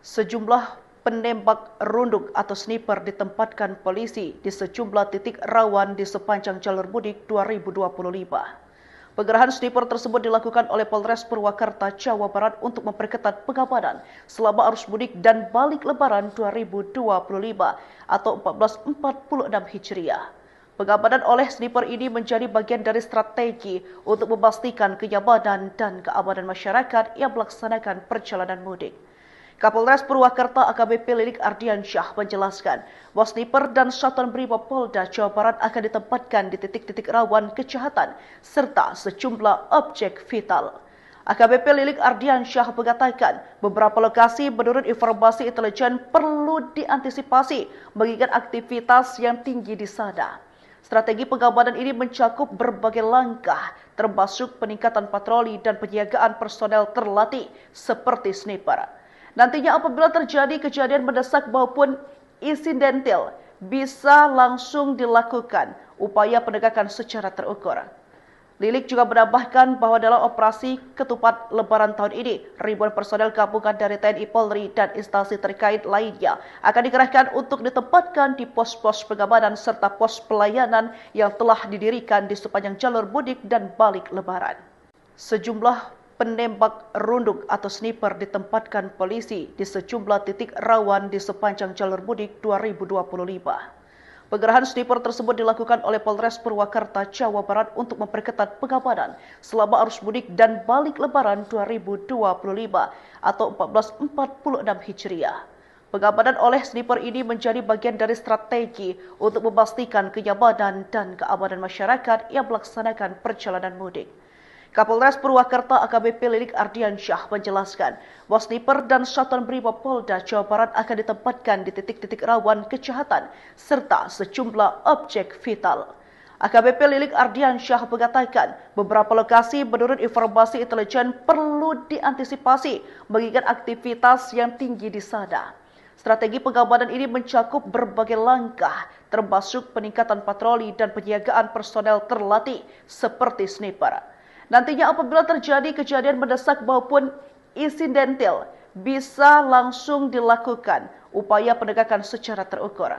Sejumlah penembak runduk atau sniper ditempatkan polisi di sejumlah titik rawan di sepanjang jalur mudik 2025. Penggerahan sniper tersebut dilakukan oleh Polres Purwakarta, Jawa Barat untuk memperketat pengamanan selama arus mudik dan balik Lebaran 2025 atau 1446 Hijriah. Pengamanan oleh sniper ini menjadi bagian dari strategi untuk memastikan kenyamanan dan keamanan masyarakat yang melaksanakan perjalanan mudik. Kapolres Purwakarta AKBP Lilik Ardiansyah menjelaskan bahwa sniper dan satuan Brimob Polda Jawa Barat akan ditempatkan di titik-titik rawan kejahatan serta sejumlah objek vital. AKBP Lilik Ardiansyah mengatakan beberapa lokasi menurut informasi intelijen perlu diantisipasi mengingat aktivitas yang tinggi di sana. Strategi pengamanan ini mencakup berbagai langkah, termasuk peningkatan patroli dan penyiagaan personel terlatih seperti sniper. Nantinya apabila terjadi kejadian mendesak maupun insidental, bisa langsung dilakukan upaya penegakan secara terukur. Lilik juga menambahkan bahwa dalam operasi ketupat Lebaran tahun ini, ribuan personel gabungan dari TNI Polri dan instansi terkait lainnya akan dikerahkan untuk ditempatkan di pos-pos pengamanan serta pos pelayanan yang telah didirikan di sepanjang jalur mudik dan balik Lebaran. Sejumlah penembak runduk atau sniper ditempatkan polisi di sejumlah titik rawan di sepanjang jalur mudik 2025. Penggerahan sniper tersebut dilakukan oleh Polres Purwakarta, Jawa Barat untuk memperketat pengamanan selama arus mudik dan balik Lebaran 2025 atau 1446 Hijriah. Pengamanan oleh sniper ini menjadi bagian dari strategi untuk memastikan kenyamanan dan keamanan masyarakat yang melaksanakan perjalanan mudik. Kapolres Purwakarta AKBP Lilik Ardiansyah menjelaskan bahwa sniper dan satuan Brimob Polda Jawa Barat akan ditempatkan di titik-titik rawan kejahatan serta sejumlah objek vital. AKBP Lilik Ardiansyah mengatakan beberapa lokasi menurut informasi intelijen perlu diantisipasi mengingat aktivitas yang tinggi di sana. Strategi pengamanan ini mencakup berbagai langkah, termasuk peningkatan patroli dan penyiagaan personel terlatih seperti sniper. Nantinya apabila terjadi kejadian mendesak maupun insidental, bisa langsung dilakukan upaya penegakan secara terukur.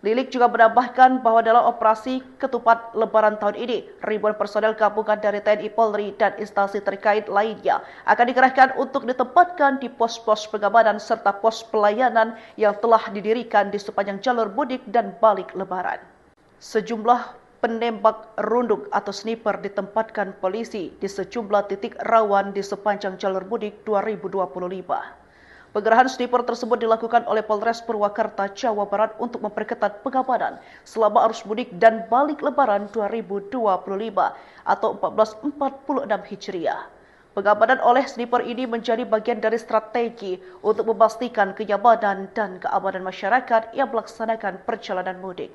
Lilik juga menambahkan bahwa dalam operasi ketupat Lebaran tahun ini, ribuan personel gabungan dari TNI Polri dan instansi terkait lainnya akan dikerahkan untuk ditempatkan di pos-pos pengamanan serta pos pelayanan yang telah didirikan di sepanjang jalur mudik dan balik Lebaran. Sejumlah penembak runduk atau sniper ditempatkan polisi di sejumlah titik rawan di sepanjang jalur mudik 2025. Penggerahan sniper tersebut dilakukan oleh Polres Purwakarta, Jawa Barat untuk memperketat pengamanan selama arus mudik dan balik Lebaran 2025 atau 1446 Hijriah. Pengamanan oleh sniper ini menjadi bagian dari strategi untuk memastikan kenyamanan dan keamanan masyarakat yang melaksanakan perjalanan mudik.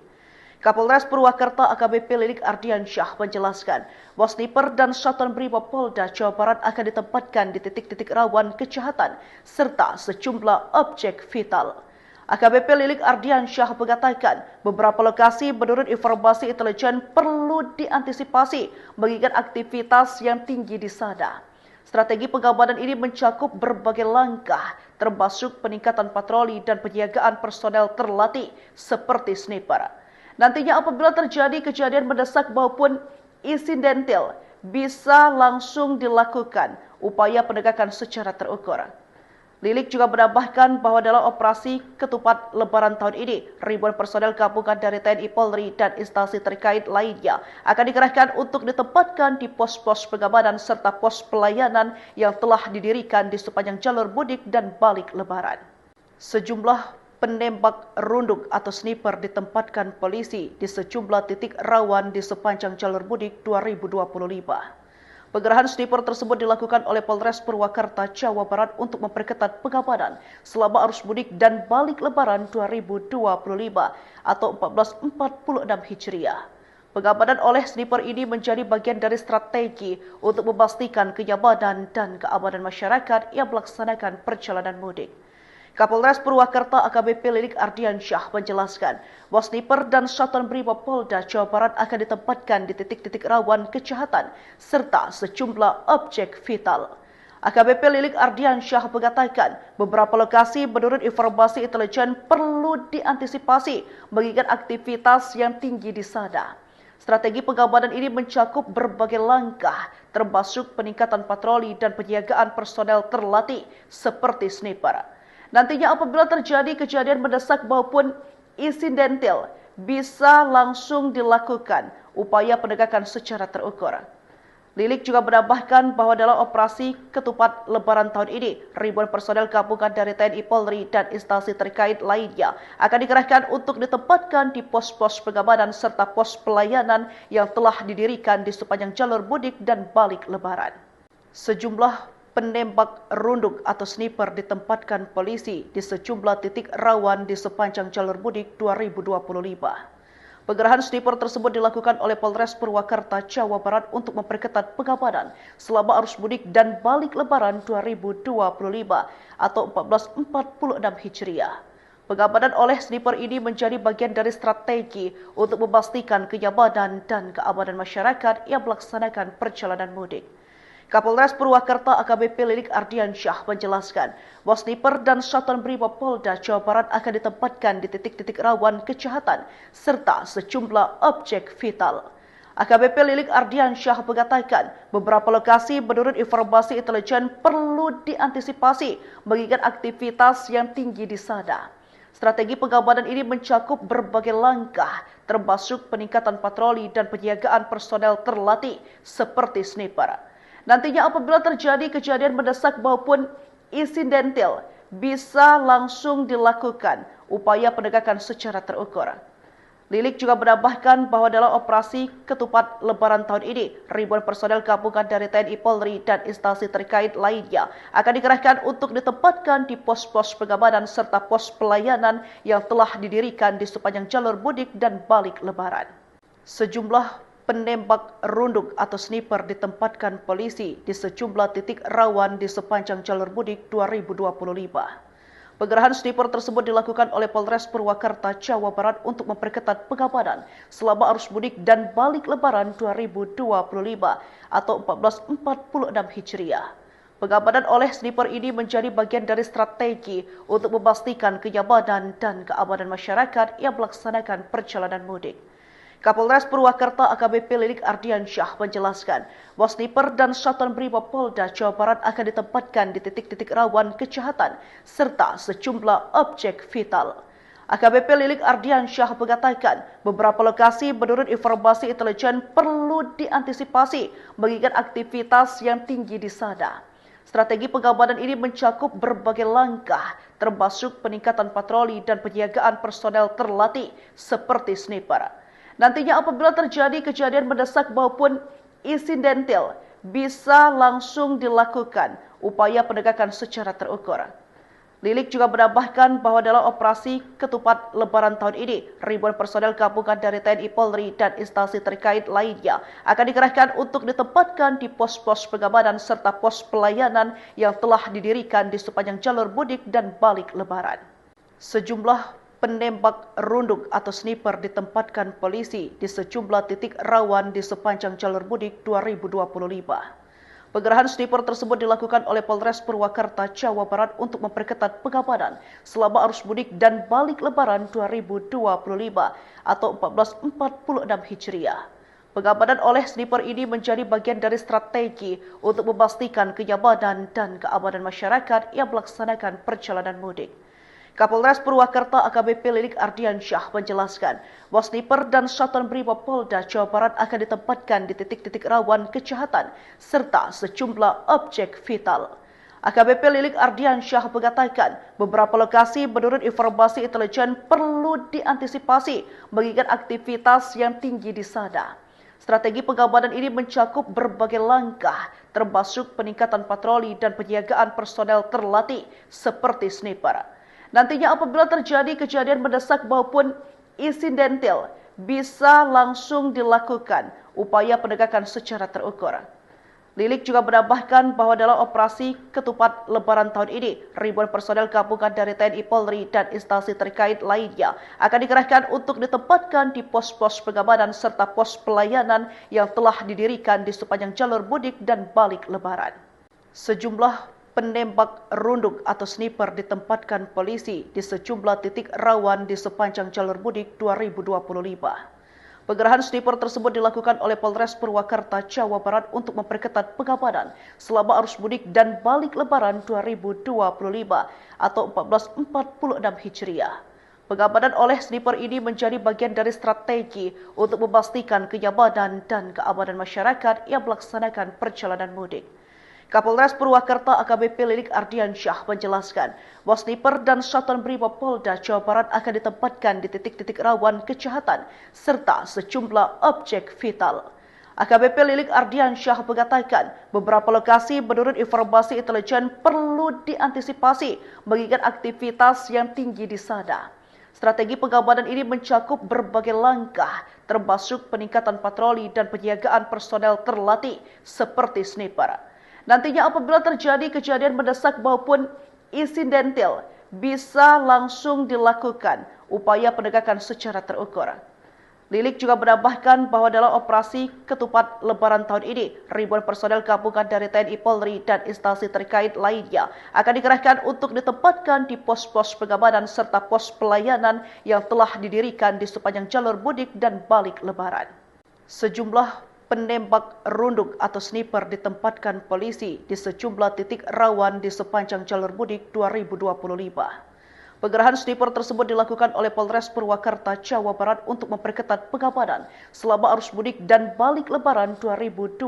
Kapolres Purwakarta AKBP Lilik Ardiansyah menjelaskan bahwa sniper dan satuan Brimob Polda Jawa Barat akan ditempatkan di titik-titik rawan kejahatan serta sejumlah objek vital. AKBP Lilik Ardiansyah mengatakan beberapa lokasi menurut informasi intelijen perlu diantisipasi mengingat aktivitas yang tinggi di sana. Strategi pengamanan ini mencakup berbagai langkah, termasuk peningkatan patroli dan penyiagaan personel terlatih seperti sniper. Nantinya apabila terjadi kejadian mendesak maupun insidental, bisa langsung dilakukan upaya penegakan secara terukur. Lilik juga menambahkan bahwa dalam operasi ketupat Lebaran tahun ini, ribuan personel gabungan dari TNI Polri dan instansi terkait lainnya akan dikerahkan untuk ditempatkan di pos-pos pengamanan serta pos pelayanan yang telah didirikan di sepanjang jalur mudik dan balik Lebaran. Sejumlah penembak runduk atau sniper ditempatkan polisi di sejumlah titik rawan di sepanjang jalur mudik 2025. Penggerahan sniper tersebut dilakukan oleh Polres Purwakarta, Jawa Barat untuk memperketat pengamanan selama arus mudik dan balik Lebaran 2025 atau 1446 Hijriah. Pengamanan oleh sniper ini menjadi bagian dari strategi untuk memastikan kenyamanan dan keamanan masyarakat yang melaksanakan perjalanan mudik. Kapolres Purwakarta AKBP Lilik Ardiansyah menjelaskan bahwa sniper dan satuan Brimob Polda Jawa Barat akan ditempatkan di titik-titik rawan kejahatan serta sejumlah objek vital. AKBP Lilik Ardiansyah mengatakan beberapa lokasi menurut informasi intelijen perlu diantisipasi mengingat aktivitas yang tinggi di sana. Strategi pengamanan ini mencakup berbagai langkah, termasuk peningkatan patroli dan penjagaan personel terlatih seperti sniper. Nantinya apabila terjadi kejadian mendesak maupun insidental, bisa langsung dilakukan upaya penegakan secara terukur. Lilik juga menambahkan bahwa dalam operasi ketupat Lebaran tahun ini, ribuan personel gabungan dari TNI Polri dan instansi terkait lainnya akan dikerahkan untuk ditempatkan di pos-pos pengamanan serta pos pelayanan yang telah didirikan di sepanjang jalur mudik dan balik Lebaran. Sejumlah penembak runduk atau sniper ditempatkan polisi di sejumlah titik rawan di sepanjang jalur mudik 2025. Pengerahan sniper tersebut dilakukan oleh Polres Purwakarta, Jawa Barat untuk memperketat pengamanan selama arus mudik dan balik Lebaran 2025 atau 1446 Hijriah. Pengamanan oleh sniper ini menjadi bagian dari strategi untuk memastikan kenyamanan dan keamanan masyarakat yang melaksanakan perjalanan mudik. Kapolres Purwakarta AKBP Lilik Ardiansyah menjelaskan bahwa sniper dan Satuan Brimob Polda Jawa Barat akan ditempatkan di titik-titik rawan kejahatan serta sejumlah objek vital. AKBP Lilik Ardiansyah mengatakan beberapa lokasi menurut informasi intelijen perlu diantisipasi mengingat aktivitas yang tinggi di sana. Strategi pengamanan ini mencakup berbagai langkah, termasuk peningkatan patroli dan penjagaan personel terlatih seperti sniper. Nantinya apabila terjadi kejadian mendesak maupun insidental, bisa langsung dilakukan upaya penegakan secara terukur. Lilik juga menambahkan bahwa dalam operasi ketupat Lebaran tahun ini, ribuan personel gabungan dari TNI Polri dan instansi terkait lainnya akan dikerahkan untuk ditempatkan di pos-pos pengamanan serta pos pelayanan yang telah didirikan di sepanjang jalur mudik dan balik Lebaran. Sejumlah penembak runduk atau sniper ditempatkan polisi di sejumlah titik rawan di sepanjang jalur mudik 2025. Pengerahan sniper tersebut dilakukan oleh Polres Purwakarta, Jawa Barat untuk memperketat pengamanan selama arus mudik dan balik Lebaran 2025 atau 1446 Hijriah. Pengamanan oleh sniper ini menjadi bagian dari strategi untuk memastikan kenyamanan dan keamanan masyarakat yang melaksanakan perjalanan mudik. Kapolres Purwakarta AKBP Lilik Ardiansyah menjelaskan bahwa sniper dan Satuan Brimob Polda Jawa Barat akan ditempatkan di titik-titik rawan kejahatan serta sejumlah objek vital. AKBP Lilik Ardiansyah mengatakan beberapa lokasi menurut informasi intelijen perlu diantisipasi mengingat aktivitas yang tinggi di sana. Strategi pengamanan ini mencakup berbagai langkah, termasuk peningkatan patroli dan penjagaan personel terlatih seperti sniper. Nantinya apabila terjadi kejadian mendesak maupun insidental, bisa langsung dilakukan upaya penegakan secara terukur. Lilik juga menambahkan bahwa dalam operasi ketupat Lebaran tahun ini, ribuan personel gabungan dari TNI Polri dan instansi terkait lainnya akan dikerahkan untuk ditempatkan di pos-pos pengamanan serta pos pelayanan yang telah didirikan di sepanjang jalur mudik dan balik Lebaran. Sejumlah penembak runduk atau sniper ditempatkan polisi di sejumlah titik rawan di sepanjang jalur mudik 2025. Pengerahan sniper tersebut dilakukan oleh Polres Purwakarta, Jawa Barat untuk memperketat pengamanan selama arus mudik dan balik Lebaran 2025 atau 1446 Hijriah. Pengamanan oleh sniper ini menjadi bagian dari strategi untuk memastikan kenyamanan dan keamanan masyarakat yang melaksanakan perjalanan mudik. Kapolres Purwakarta AKBP Lilik Ardiansyah menjelaskan bahwa sniper dan Satuan Brimob Polda Jawa Barat akan ditempatkan di titik-titik rawan kejahatan serta sejumlah objek vital. AKBP Lilik Ardiansyah mengatakan beberapa lokasi menurut informasi intelijen perlu diantisipasi mengingat aktivitas yang tinggi di sana. Strategi pengamanan ini mencakup berbagai langkah, termasuk peningkatan patroli dan penjagaan personel terlatih seperti sniper. Nantinya apabila terjadi kejadian mendesak maupun insidental, bisa langsung dilakukan upaya penegakan secara terukur. Lilik juga menambahkan bahwa dalam operasi ketupat Lebaran tahun ini, ribuan personel gabungan dari TNI Polri dan instansi terkait lainnya akan dikerahkan untuk ditempatkan di pos-pos pengamanan serta pos pelayanan yang telah didirikan di sepanjang jalur mudik dan balik Lebaran. Sejumlah penembak runduk atau sniper ditempatkan polisi di sejumlah titik rawan di sepanjang jalur mudik 2025. Penggerahan sniper tersebut dilakukan oleh Polres Purwakarta, Jawa Barat untuk memperketat pengamanan selama arus mudik dan balik Lebaran 2025 atau 1446 Hijriah. Pengamanan oleh sniper ini menjadi bagian dari strategi untuk memastikan kenyamanan dan keamanan masyarakat yang melaksanakan perjalanan mudik. Kapolres Purwakarta AKBP Lilik Ardiansyah menjelaskan bahwa sniper dan Satuan Brimob Polda Jawa Barat akan ditempatkan di titik-titik rawan kejahatan serta sejumlah objek vital. AKBP Lilik Ardiansyah mengatakan beberapa lokasi menurut informasi intelijen perlu diantisipasi mengingat aktivitas yang tinggi di sana. Strategi pengamanan ini mencakup berbagai langkah, termasuk peningkatan patroli dan penjagaan personel terlatih seperti sniper. Nantinya apabila terjadi kejadian mendesak maupun insidental, bisa langsung dilakukan upaya penegakan secara terukur. Lilik juga menambahkan bahwa dalam operasi ketupat Lebaran tahun ini, ribuan personel gabungan dari TNI Polri dan instansi terkait lainnya akan dikerahkan untuk ditempatkan di pos-pos pengamanan serta pos pelayanan yang telah didirikan di sepanjang jalur mudik dan balik Lebaran. Sejumlah penembak runduk atau sniper ditempatkan polisi di sejumlah titik rawan di sepanjang jalur mudik 2025. Penggerahan sniper tersebut dilakukan oleh Polres Purwakarta, Jawa Barat untuk memperketat pengamanan selama arus mudik dan balik Lebaran 2025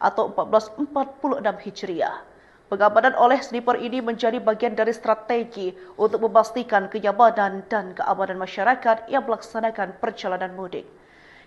atau 1446 Hijriah. Pengamanan oleh sniper ini menjadi bagian dari strategi untuk memastikan kenyamanan dan keamanan masyarakat yang melaksanakan perjalanan mudik.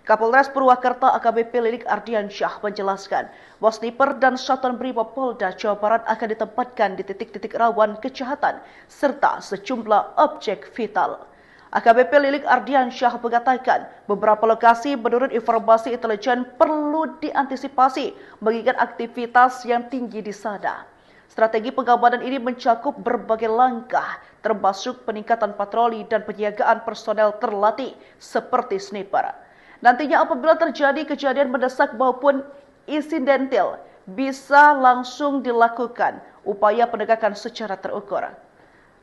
Kapolres Purwakarta AKBP Lilik Ardiansyah menjelaskan bahwa sniper dan Satuan Brimob Polda Jawa Barat akan ditempatkan di titik-titik rawan kejahatan serta sejumlah objek vital. AKBP Lilik Ardiansyah mengatakan beberapa lokasi menurut informasi intelijen perlu diantisipasi mengingat aktivitas yang tinggi di sana. Strategi pengamanan ini mencakup berbagai langkah, termasuk peningkatan patroli dan penjagaan personel terlatih seperti sniper. Nantinya apabila terjadi kejadian mendesak maupun insidental, bisa langsung dilakukan upaya penegakan secara terukur.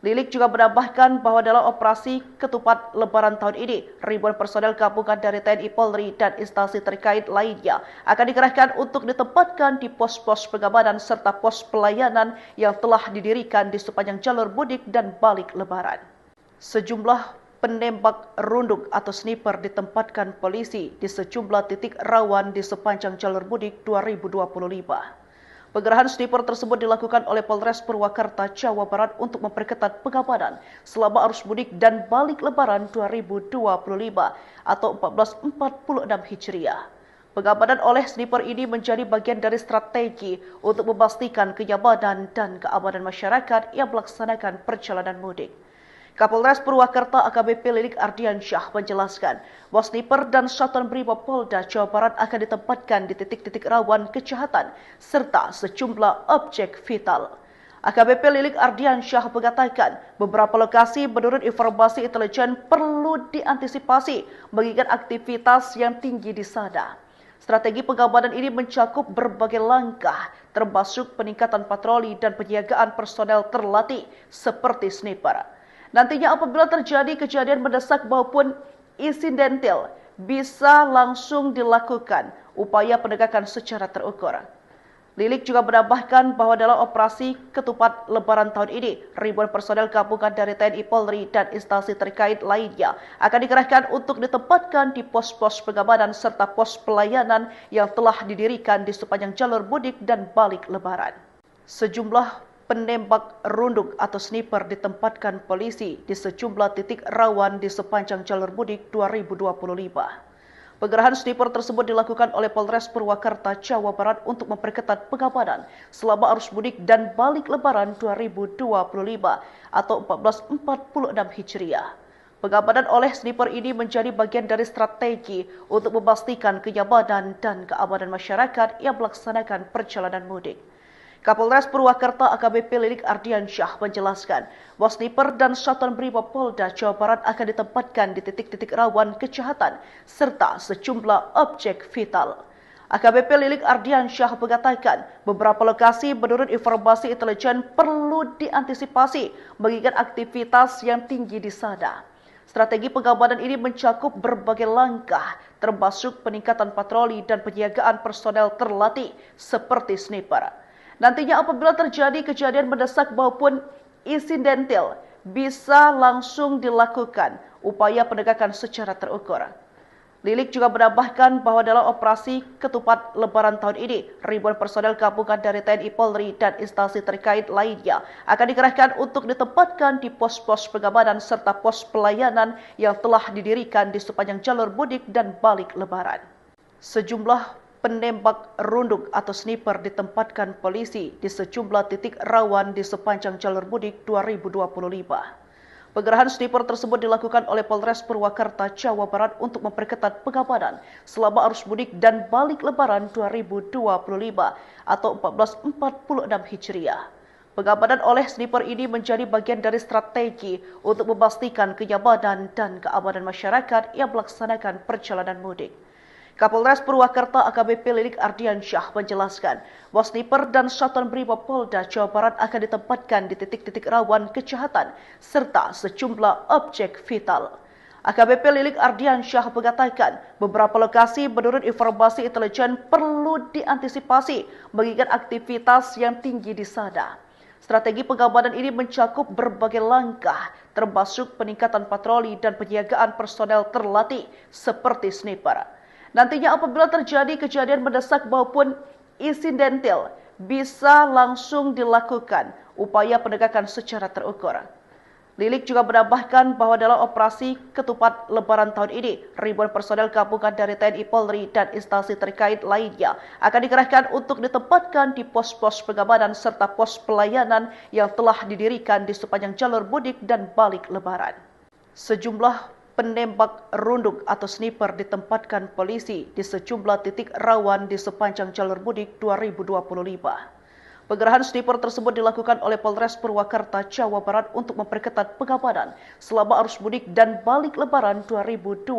Lilik juga menambahkan bahwa dalam operasi ketupat Lebaran tahun ini, ribuan personel gabungan dari TNI Polri dan instansi terkait lainnya akan dikerahkan untuk ditempatkan di pos-pos pengamanan serta pos pelayanan yang telah didirikan di sepanjang jalur mudik dan balik Lebaran. Sejumlah penembak runduk atau sniper ditempatkan polisi di sejumlah titik rawan di sepanjang jalur mudik 2025. Penggerahan sniper tersebut dilakukan oleh Polres Purwakarta, Jawa Barat untuk memperketat pengamanan selama arus mudik dan balik Lebaran 2025 atau 1446 Hijriah. Pengamanan oleh sniper ini menjadi bagian dari strategi untuk memastikan kenyamanan dan keamanan masyarakat yang melaksanakan perjalanan mudik. Kapolres Purwakarta AKBP Lilik Ardiansyah menjelaskan bahwa sniper dan Satuan Brimob Polda Jawa Barat akan ditempatkan di titik-titik rawan kejahatan serta sejumlah objek vital. AKBP Lilik Ardiansyah mengatakan beberapa lokasi menurut informasi intelijen perlu diantisipasi mengingat aktivitas yang tinggi di sana. Strategi pengamanan ini mencakup berbagai langkah, termasuk peningkatan patroli dan penjagaan personel terlatih seperti sniper. Nantinya apabila terjadi kejadian mendesak maupun insidental, bisa langsung dilakukan upaya penegakan secara terukur. Lilik juga menambahkan bahwa dalam operasi ketupat Lebaran tahun ini, ribuan personel gabungan dari TNI Polri dan instansi terkait lainnya akan dikerahkan untuk ditempatkan di pos-pos pengamanan serta pos pelayanan yang telah didirikan di sepanjang jalur mudik dan balik Lebaran. Sejumlah penembak runduk atau sniper ditempatkan polisi di sejumlah titik rawan di sepanjang jalur mudik 2025. Penggerahan sniper tersebut dilakukan oleh Polres Purwakarta, Jawa Barat untuk memperketat pengamanan selama arus mudik dan balik Lebaran 2025 atau 1446 Hijriah. Pengamanan oleh sniper ini menjadi bagian dari strategi untuk memastikan kenyamanan dan keamanan masyarakat yang melaksanakan perjalanan mudik. Kapolres Purwakarta AKBP Lilik Ardiansyah menjelaskan bahwa sniper dan Satuan Brimob Polda Jawa Barat akan ditempatkan di titik-titik rawan kejahatan serta sejumlah objek vital. AKBP Lilik Ardiansyah mengatakan beberapa lokasi menurut informasi intelijen perlu diantisipasi mengingat aktivitas yang tinggi di sana. Strategi pengamanan ini mencakup berbagai langkah, termasuk peningkatan patroli dan penjagaan personel terlatih seperti sniper. Nantinya apabila terjadi kejadian mendesak maupun insidental, bisa langsung dilakukan upaya penegakan secara terukur. Lilik juga menambahkan bahwa dalam operasi ketupat Lebaran tahun ini, ribuan personel gabungan dari TNI Polri dan instansi terkait lainnya akan dikerahkan untuk ditempatkan di pos-pos pengamanan serta pos pelayanan yang telah didirikan di sepanjang jalur mudik dan balik Lebaran. Sejumlah penembak runduk atau sniper ditempatkan polisi di sejumlah titik rawan di sepanjang jalur mudik 2025. Penggerahan sniper tersebut dilakukan oleh Polres Purwakarta, Jawa Barat untuk memperketat pengamanan selama arus mudik dan balik Lebaran 2025 atau 1446 Hijriah. Pengamanan oleh sniper ini menjadi bagian dari strategi untuk memastikan kenyamanan dan keamanan masyarakat yang melaksanakan perjalanan mudik. Kapolres Purwakarta AKBP Lilik Ardiansyah menjelaskan bahwa sniper dan Satuan Brimob Polda Jawa Barat akan ditempatkan di titik-titik rawan kejahatan serta sejumlah objek vital. AKBP Lilik Ardiansyah mengatakan beberapa lokasi menurut informasi intelijen perlu diantisipasi mengingat aktivitas yang tinggi di sana. Strategi pengamanan ini mencakup berbagai langkah, termasuk peningkatan patroli dan penjagaan personel terlatih seperti sniper. Nantinya apabila terjadi kejadian mendesak maupun insidental, bisa langsung dilakukan upaya penegakan secara terukur. Lilik juga menambahkan bahwa dalam operasi ketupat Lebaran tahun ini, ribuan personel gabungan dari TNI Polri dan instansi terkait lainnya akan dikerahkan untuk ditempatkan di pos-pos pengamanan serta pos pelayanan yang telah didirikan di sepanjang jalur mudik dan balik Lebaran. Sejumlah penembak runduk atau sniper ditempatkan polisi di sejumlah titik rawan di sepanjang jalur mudik 2025. Penggerahan sniper tersebut dilakukan oleh Polres Purwakarta, Jawa Barat untuk memperketat pengamanan selama arus mudik dan balik Lebaran 2025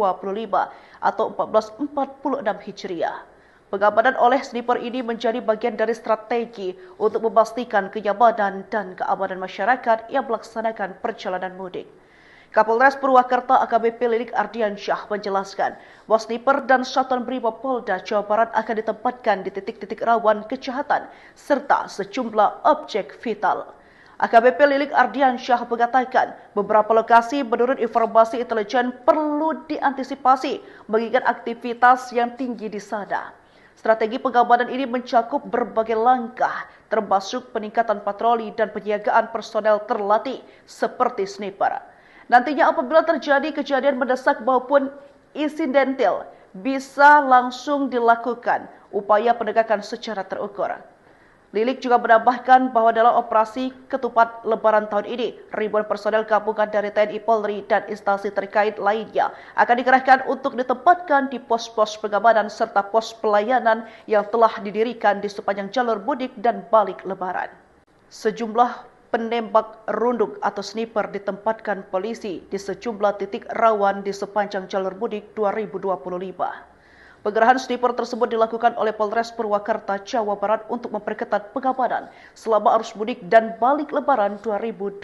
atau 1446 Hijriah. Pengamanan oleh sniper ini menjadi bagian dari strategi untuk memastikan kenyamanan dan keamanan masyarakat yang melaksanakan perjalanan mudik. Kapolres Purwakarta AKBP Lilik Ardiansyah menjelaskan bahwa sniper dan Satuan Brimob Polda Jawa Barat akan ditempatkan di titik-titik rawan kejahatan serta sejumlah objek vital. AKBP Lilik Ardiansyah mengatakan beberapa lokasi menurut informasi intelijen perlu diantisipasi mengingat aktivitas yang tinggi di sana. Strategi pengamanan ini mencakup berbagai langkah, termasuk peningkatan patroli dan penjagaan personel terlatih seperti sniper. Nantinya apabila terjadi kejadian mendesak maupun insidental, bisa langsung dilakukan upaya penegakan secara terukur. Lilik juga menambahkan bahwa dalam operasi ketupat Lebaran tahun ini, ribuan personel gabungan dari TNI Polri dan instansi terkait lainnya akan dikerahkan untuk ditempatkan di pos-pos pengamanan serta pos pelayanan yang telah didirikan di sepanjang jalur mudik dan balik Lebaran. Sejumlah penembak runduk atau sniper ditempatkan polisi di sejumlah titik rawan di sepanjang jalur mudik 2025. Penggerahan sniper tersebut dilakukan oleh Polres Purwakarta, Jawa Barat untuk memperketat pengamanan selama arus mudik dan balik Lebaran 2025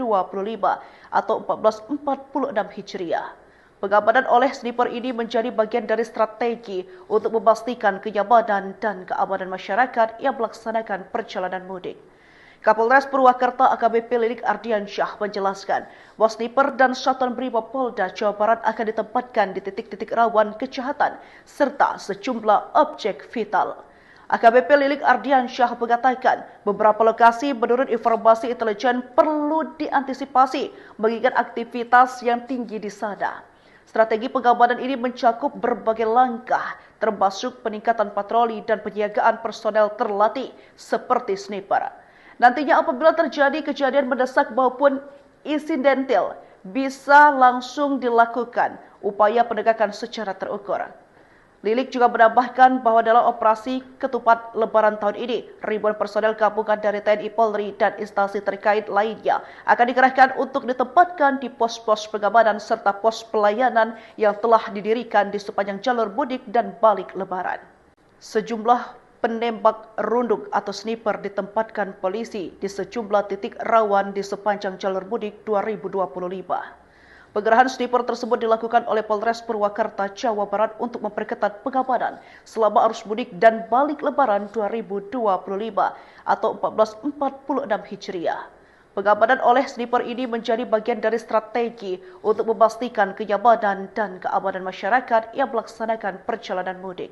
atau 1446 Hijriah. Pengamanan oleh sniper ini menjadi bagian dari strategi untuk memastikan kenyamanan dan keamanan masyarakat yang melaksanakan perjalanan mudik. Kapolres Purwakarta AKBP Lilik Ardiansyah menjelaskan bahwa sniper dan Satuan Brimob Polda Jawa Barat akan ditempatkan di titik-titik rawan kejahatan serta sejumlah objek vital. AKBP Lilik Ardiansyah mengatakan beberapa lokasi menurut informasi intelijen perlu diantisipasi mengingat aktivitas yang tinggi di sana. Strategi pengamanan ini mencakup berbagai langkah, termasuk peningkatan patroli dan penjagaan personel terlatih seperti sniper. Nantinya apabila terjadi kejadian mendesak maupun insidental, bisa langsung dilakukan upaya penegakan secara terukur. Lilik juga menambahkan bahwa dalam operasi ketupat Lebaran tahun ini, ribuan personel gabungan dari TNI Polri dan instansi terkait lainnya akan dikerahkan untuk ditempatkan di pos-pos pengamanan serta pos pelayanan yang telah didirikan di sepanjang jalur mudik dan balik Lebaran. Sejumlah penembak runduk atau sniper ditempatkan polisi di sejumlah titik rawan di sepanjang jalur mudik 2025. Penggerahan sniper tersebut dilakukan oleh Polres Purwakarta, Jawa Barat untuk memperketat pengamanan selama arus mudik dan balik Lebaran 2025 atau 1446 Hijriah. Pengamanan oleh sniper ini menjadi bagian dari strategi untuk memastikan kenyamanan dan keamanan masyarakat yang melaksanakan perjalanan mudik.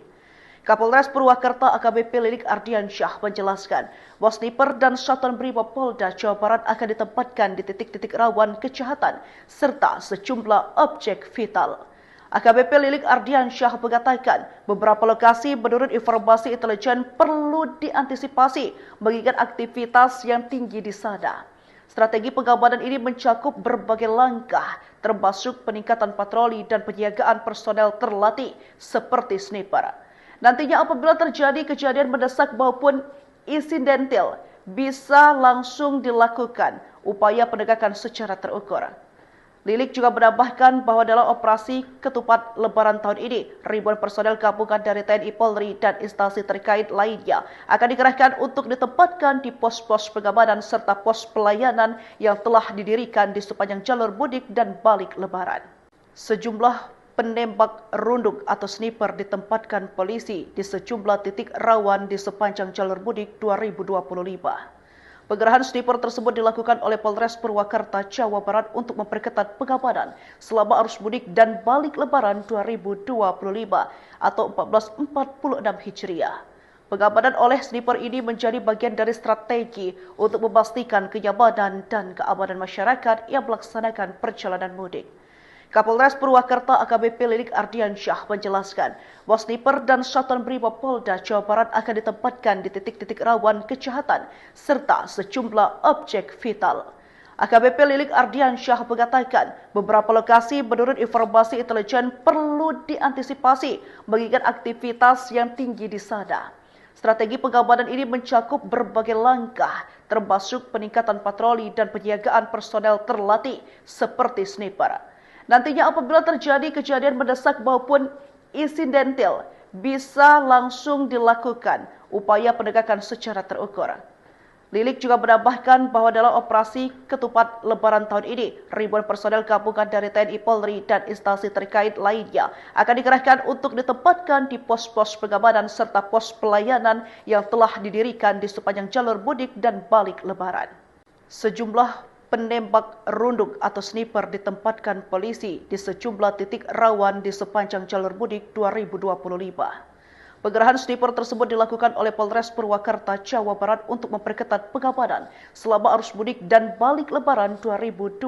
Kapolres Purwakarta AKBP Lilik Ardiansyah menjelaskan bahwa sniper dan satuan Brimob Polda Jawa Barat akan ditempatkan di titik-titik rawan kejahatan serta sejumlah objek vital. AKBP Lilik Ardiansyah mengatakan beberapa lokasi menurut informasi intelijen perlu diantisipasi mengingat aktivitas yang tinggi di sana. Strategi pengamanan ini mencakup berbagai langkah, termasuk peningkatan patroli dan penjagaan personel terlatih seperti sniper. Nantinya apabila terjadi kejadian mendesak maupun insidental, bisa langsung dilakukan upaya penegakan secara terukur. Lilik juga menambahkan bahwa dalam operasi ketupat Lebaran tahun ini, ribuan personel gabungan dari TNI Polri dan instansi terkait lainnya akan dikerahkan untuk ditempatkan di pos-pos pengamanan serta pos pelayanan yang telah didirikan di sepanjang jalur mudik dan balik Lebaran. Sejumlah penembak runduk atau sniper ditempatkan polisi di sejumlah titik rawan di sepanjang jalur mudik 2025. Penggerahan sniper tersebut dilakukan oleh Polres Purwakarta, Jawa Barat untuk memperketat pengamanan selama arus mudik dan balik Lebaran 2025 atau 1446 Hijriah. Pengamanan oleh sniper ini menjadi bagian dari strategi untuk memastikan kenyamanan dan keamanan masyarakat yang melaksanakan perjalanan mudik. Kapolres Purwakarta AKBP Lilik Ardiansyah menjelaskan bahwa sniper dan satuan Brimob Polda Jawa Barat akan ditempatkan di titik-titik rawan kejahatan serta sejumlah objek vital. AKBP Lilik Ardiansyah mengatakan beberapa lokasi menurut informasi intelijen perlu diantisipasi mengingat aktivitas yang tinggi di sana. Strategi pengamanan ini mencakup berbagai langkah, termasuk peningkatan patroli dan penjagaan personel terlatih seperti sniper. Nantinya apabila terjadi kejadian mendesak maupun insidental, bisa langsung dilakukan upaya penegakan secara terukur. Lilik juga menambahkan bahwa dalam operasi ketupat Lebaran tahun ini, ribuan personel gabungan dari TNI Polri dan instansi terkait lainnya akan dikerahkan untuk ditempatkan di pos-pos pengamanan serta pos pelayanan yang telah didirikan di sepanjang jalur mudik dan balik Lebaran. Sejumlah penembak runduk atau sniper ditempatkan polisi di sejumlah titik rawan di sepanjang jalur mudik 2025. Penggerahan sniper tersebut dilakukan oleh Polres Purwakarta, Jawa Barat untuk memperketat pengamanan selama arus mudik dan balik Lebaran 2025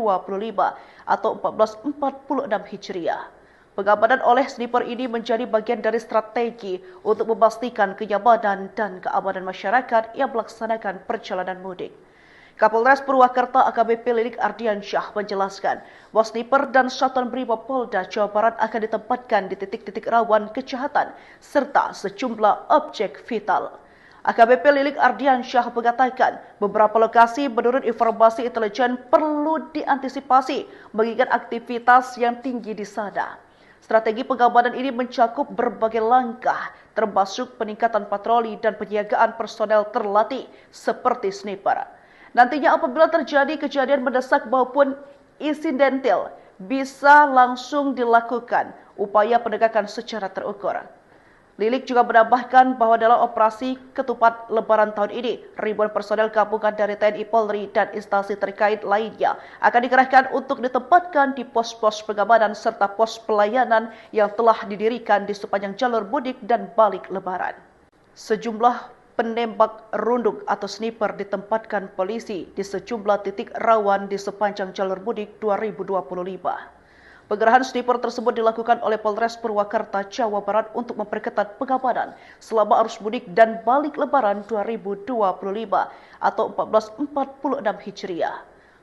atau 1446 Hijriah. Pengamanan oleh sniper ini menjadi bagian dari strategi untuk memastikan kenyamanan dan keamanan masyarakat yang melaksanakan perjalanan mudik. Kapolres Purwakarta AKBP Lilik Ardiansyah menjelaskan bahwa sniper dan satuan Brimob Polda Jawa Barat akan ditempatkan di titik-titik rawan kejahatan serta sejumlah objek vital. AKBP Lilik Ardiansyah mengatakan beberapa lokasi menurut informasi intelijen perlu diantisipasi mengingat aktivitas yang tinggi di sana. Strategi pengamanan ini mencakup berbagai langkah, termasuk peningkatan patroli dan penjagaan personel terlatih seperti sniper. Nantinya apabila terjadi kejadian mendesak maupun insidental, bisa langsung dilakukan upaya penegakan secara terukur. Lilik juga menambahkan bahwa dalam operasi ketupat Lebaran tahun ini, ribuan personel gabungan dari TNI Polri dan instansi terkait lainnya akan dikerahkan untuk ditempatkan di pos-pos pengamanan serta pos pelayanan yang telah didirikan di sepanjang jalur mudik dan balik Lebaran. Sejumlah penembak runduk atau sniper ditempatkan polisi di sejumlah titik rawan di sepanjang jalur mudik 2025. Penggerahan sniper tersebut dilakukan oleh Polres Purwakarta, Jawa Barat untuk memperketat pengamanan selama arus mudik dan balik Lebaran 2025 atau 1446 Hijriah.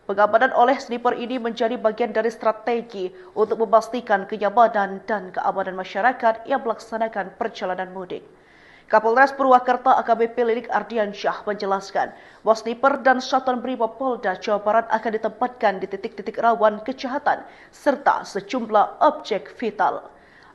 Pengamanan oleh sniper ini menjadi bagian dari strategi untuk memastikan kenyamanan dan keamanan masyarakat yang melaksanakan perjalanan mudik. Kapolres Purwakarta AKBP Lilik Ardiansyah menjelaskan bahwa sniper dan satuan Brimob Polda Jawa Barat akan ditempatkan di titik-titik rawan kejahatan serta sejumlah objek vital.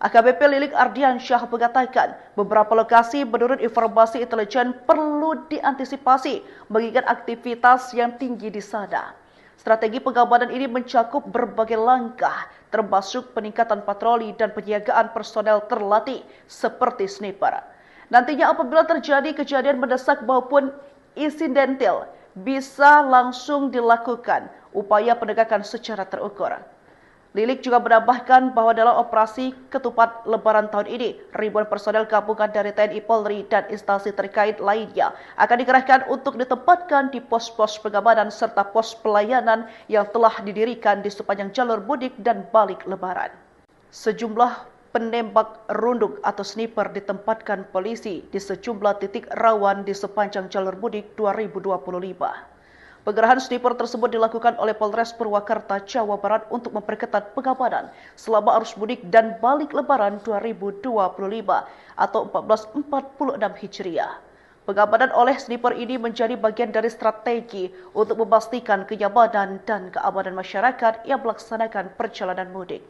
AKBP Lilik Ardiansyah mengatakan beberapa lokasi menurut informasi intelijen perlu diantisipasi mengingat aktivitas yang tinggi di sana. Strategi pengamanan ini mencakup berbagai langkah, termasuk peningkatan patroli dan penyiagaan personel terlatih seperti sniper. Nantinya apabila terjadi kejadian mendesak maupun insidental, bisa langsung dilakukan upaya penegakan secara terukur. Lilik juga menambahkan bahwa dalam operasi ketupat Lebaran tahun ini, ribuan personel gabungan dari TNI Polri dan instansi terkait lainnya akan dikerahkan untuk ditempatkan di pos-pos pengamanan serta pos pelayanan yang telah didirikan di sepanjang jalur mudik dan balik Lebaran. Sejumlah penembak runduk atau sniper ditempatkan polisi di sejumlah titik rawan di sepanjang jalur mudik 2025. Penggerahan sniper tersebut dilakukan oleh Polres Purwakarta, Jawa Barat untuk memperketat pengamanan selama arus mudik dan balik Lebaran 2025 atau 1446 Hijriah. Pengamanan oleh sniper ini menjadi bagian dari strategi untuk memastikan kenyamanan dan keamanan masyarakat yang melaksanakan perjalanan mudik.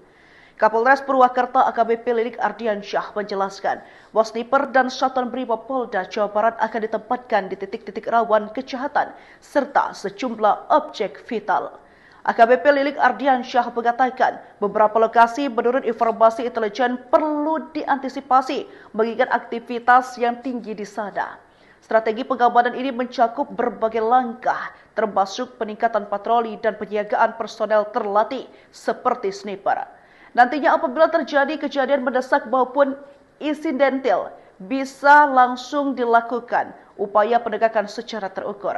Kapolres Purwakarta AKBP Lilik Ardiansyah menjelaskan bahwa sniper dan Satuan Brimob Polda Jawa Barat akan ditempatkan di titik-titik rawan kejahatan serta sejumlah objek vital. AKBP Lilik Ardiansyah mengatakan beberapa lokasi menurut informasi intelijen perlu diantisipasi mengingat aktivitas yang tinggi di sana. Strategi pengamanan ini mencakup berbagai langkah, termasuk peningkatan patroli dan penyiagaan personel terlatih seperti sniper. Nantinya apabila terjadi kejadian mendesak maupun insidental, bisa langsung dilakukan upaya penegakan secara terukur.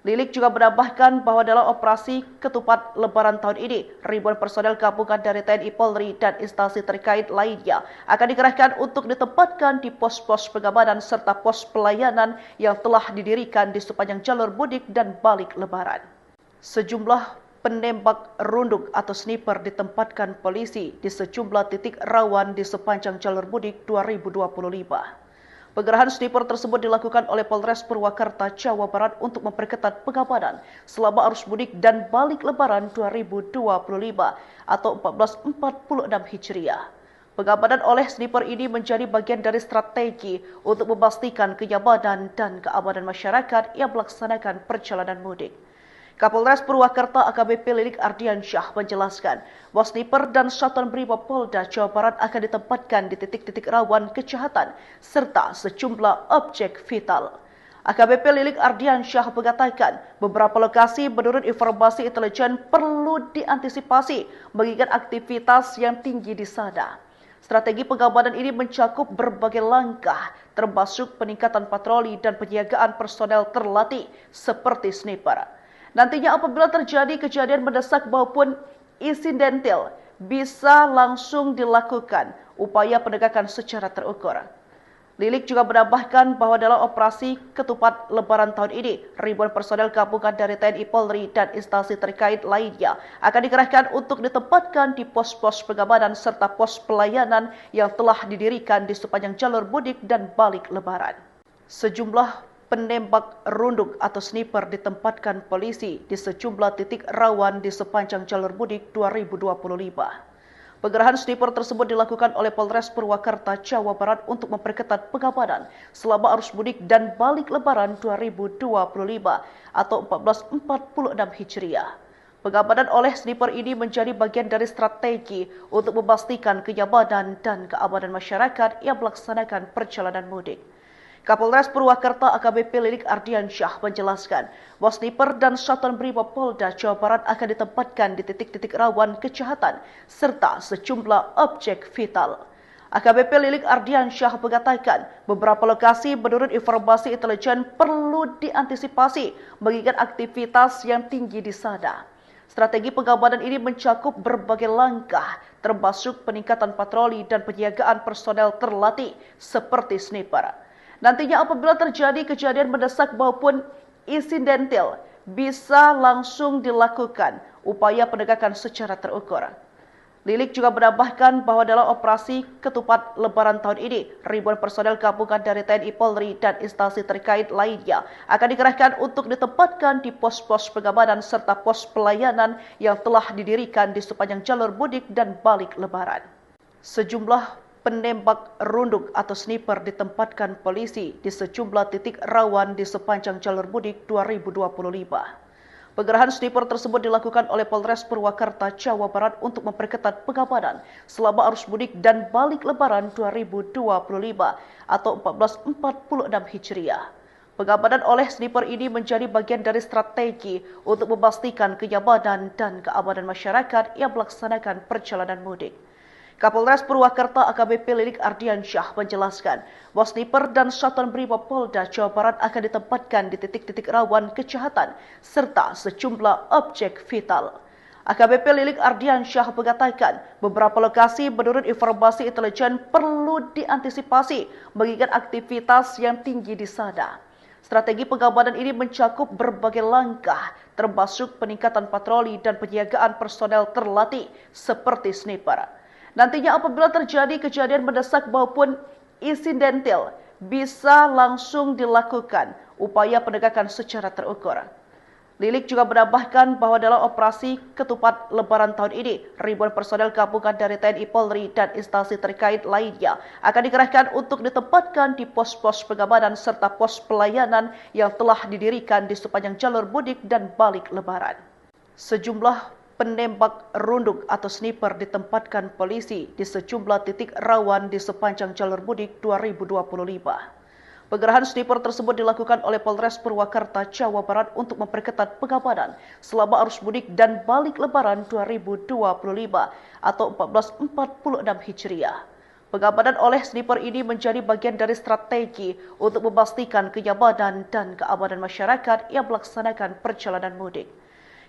Lilik juga menambahkan bahwa dalam operasi ketupat Lebaran tahun ini, ribuan personel gabungan dari TNI Polri dan instansi terkait lainnya akan dikerahkan untuk ditempatkan di pos-pos pengamanan serta pos pelayanan yang telah didirikan di sepanjang jalur mudik dan balik Lebaran. Sejumlah penembak runduk atau sniper ditempatkan polisi di sejumlah titik rawan di sepanjang jalur mudik 2025. Penggerahan sniper tersebut dilakukan oleh Polres Purwakarta, Jawa Barat untuk memperketat pengamanan selama arus mudik dan balik Lebaran 2025 atau 1446 Hijriah. Pengamanan oleh sniper ini menjadi bagian dari strategi untuk memastikan kenyamanan dan keamanan masyarakat yang melaksanakan perjalanan mudik. Kapolres Purwakarta AKBP Lilik Ardiansyah menjelaskan bahwa sniper dan Satuan Brimob Polda Jawa Barat akan ditempatkan di titik-titik rawan kejahatan serta sejumlah objek vital. AKBP Lilik Ardiansyah mengatakan beberapa lokasi menurut informasi intelijen perlu diantisipasi mengingat aktivitas yang tinggi di sana. Strategi pengamanan ini mencakup berbagai langkah, termasuk peningkatan patroli dan penyiagaan personel terlatih seperti sniper. Nantinya apabila terjadi kejadian mendesak maupun insidental, bisa langsung dilakukan upaya penegakan secara terukur. Lilik juga menambahkan bahwa dalam operasi ketupat Lebaran tahun ini, ribuan personel gabungan dari TNI Polri dan instansi terkait lainnya akan dikerahkan untuk ditempatkan di pos-pos pengamanan serta pos pelayanan yang telah didirikan di sepanjang jalur mudik dan balik Lebaran. Sejumlah penembak runduk atau sniper ditempatkan polisi di sejumlah titik rawan di sepanjang jalur mudik 2025. Penggerahan sniper tersebut dilakukan oleh Polres Purwakarta, Jawa Barat untuk memperketat pengamanan selama arus mudik dan balik Lebaran 2025 atau 1446 Hijriah. Pengamanan oleh sniper ini menjadi bagian dari strategi untuk memastikan kenyamanan dan keamanan masyarakat yang melaksanakan perjalanan mudik. Kapolres Purwakarta AKBP Lilik Ardiansyah menjelaskan bahwa sniper dan Satuan Brimob Polda Jawa Barat akan ditempatkan di titik-titik rawan kejahatan serta sejumlah objek vital. AKBP Lilik Ardiansyah mengatakan beberapa lokasi menurut informasi intelijen perlu diantisipasi mengingat aktivitas yang tinggi di sana. Strategi pengamanan ini mencakup berbagai langkah, termasuk peningkatan patroli dan penyiagaan personel terlatih seperti sniper. Nantinya apabila terjadi kejadian mendesak maupun insidental, bisa langsung dilakukan upaya penegakan secara terukur. Lilik juga menambahkan bahwa dalam operasi ketupat Lebaran tahun ini, ribuan personel gabungan dari TNI Polri dan instansi terkait lainnya akan dikerahkan untuk ditempatkan di pos-pos pengamanan serta pos pelayanan yang telah didirikan di sepanjang jalur mudik dan balik Lebaran. Sejumlah penembak runduk atau sniper ditempatkan polisi di sejumlah titik rawan di sepanjang jalur mudik 2025. Penggerahan sniper tersebut dilakukan oleh Polres Purwakarta, Jawa Barat untuk memperketat pengamanan selama arus mudik dan balik Lebaran 2025 atau 1446 Hijriah. Pengamanan oleh sniper ini menjadi bagian dari strategi untuk memastikan kenyamanan dan keamanan masyarakat yang melaksanakan perjalanan mudik. Kapolres Purwakarta AKBP Lilik Ardiansyah menjelaskan bahwa sniper dan satuan Brimob Polda Jawa Barat akan ditempatkan di titik-titik rawan kejahatan serta sejumlah objek vital. AKBP Lilik Ardiansyah mengatakan beberapa lokasi menurut informasi intelijen perlu diantisipasi mengingat aktivitas yang tinggi di sana. Strategi pengamanan ini mencakup berbagai langkah, termasuk peningkatan patroli dan penjagaan personel terlatih seperti sniper. Nantinya apabila terjadi kejadian mendesak maupun insidental, bisa langsung dilakukan upaya penegakan secara terukur. Lilik juga menambahkan bahwa dalam operasi ketupat Lebaran tahun ini, ribuan personel gabungan dari TNI Polri dan instansi terkait lainnya akan dikerahkan untuk ditempatkan di pos-pos pengamanan serta pos pelayanan yang telah didirikan di sepanjang jalur mudik dan balik Lebaran. Sejumlah penembak runduk atau sniper ditempatkan polisi di sejumlah titik rawan di sepanjang jalur mudik 2025. Penggerahan sniper tersebut dilakukan oleh Polres Purwakarta, Jawa Barat untuk memperketat pengamanan selama arus mudik dan balik Lebaran 2025 atau 1446 Hijriah. Pengamanan oleh sniper ini menjadi bagian dari strategi untuk memastikan kenyamanan dan keamanan masyarakat yang melaksanakan perjalanan mudik.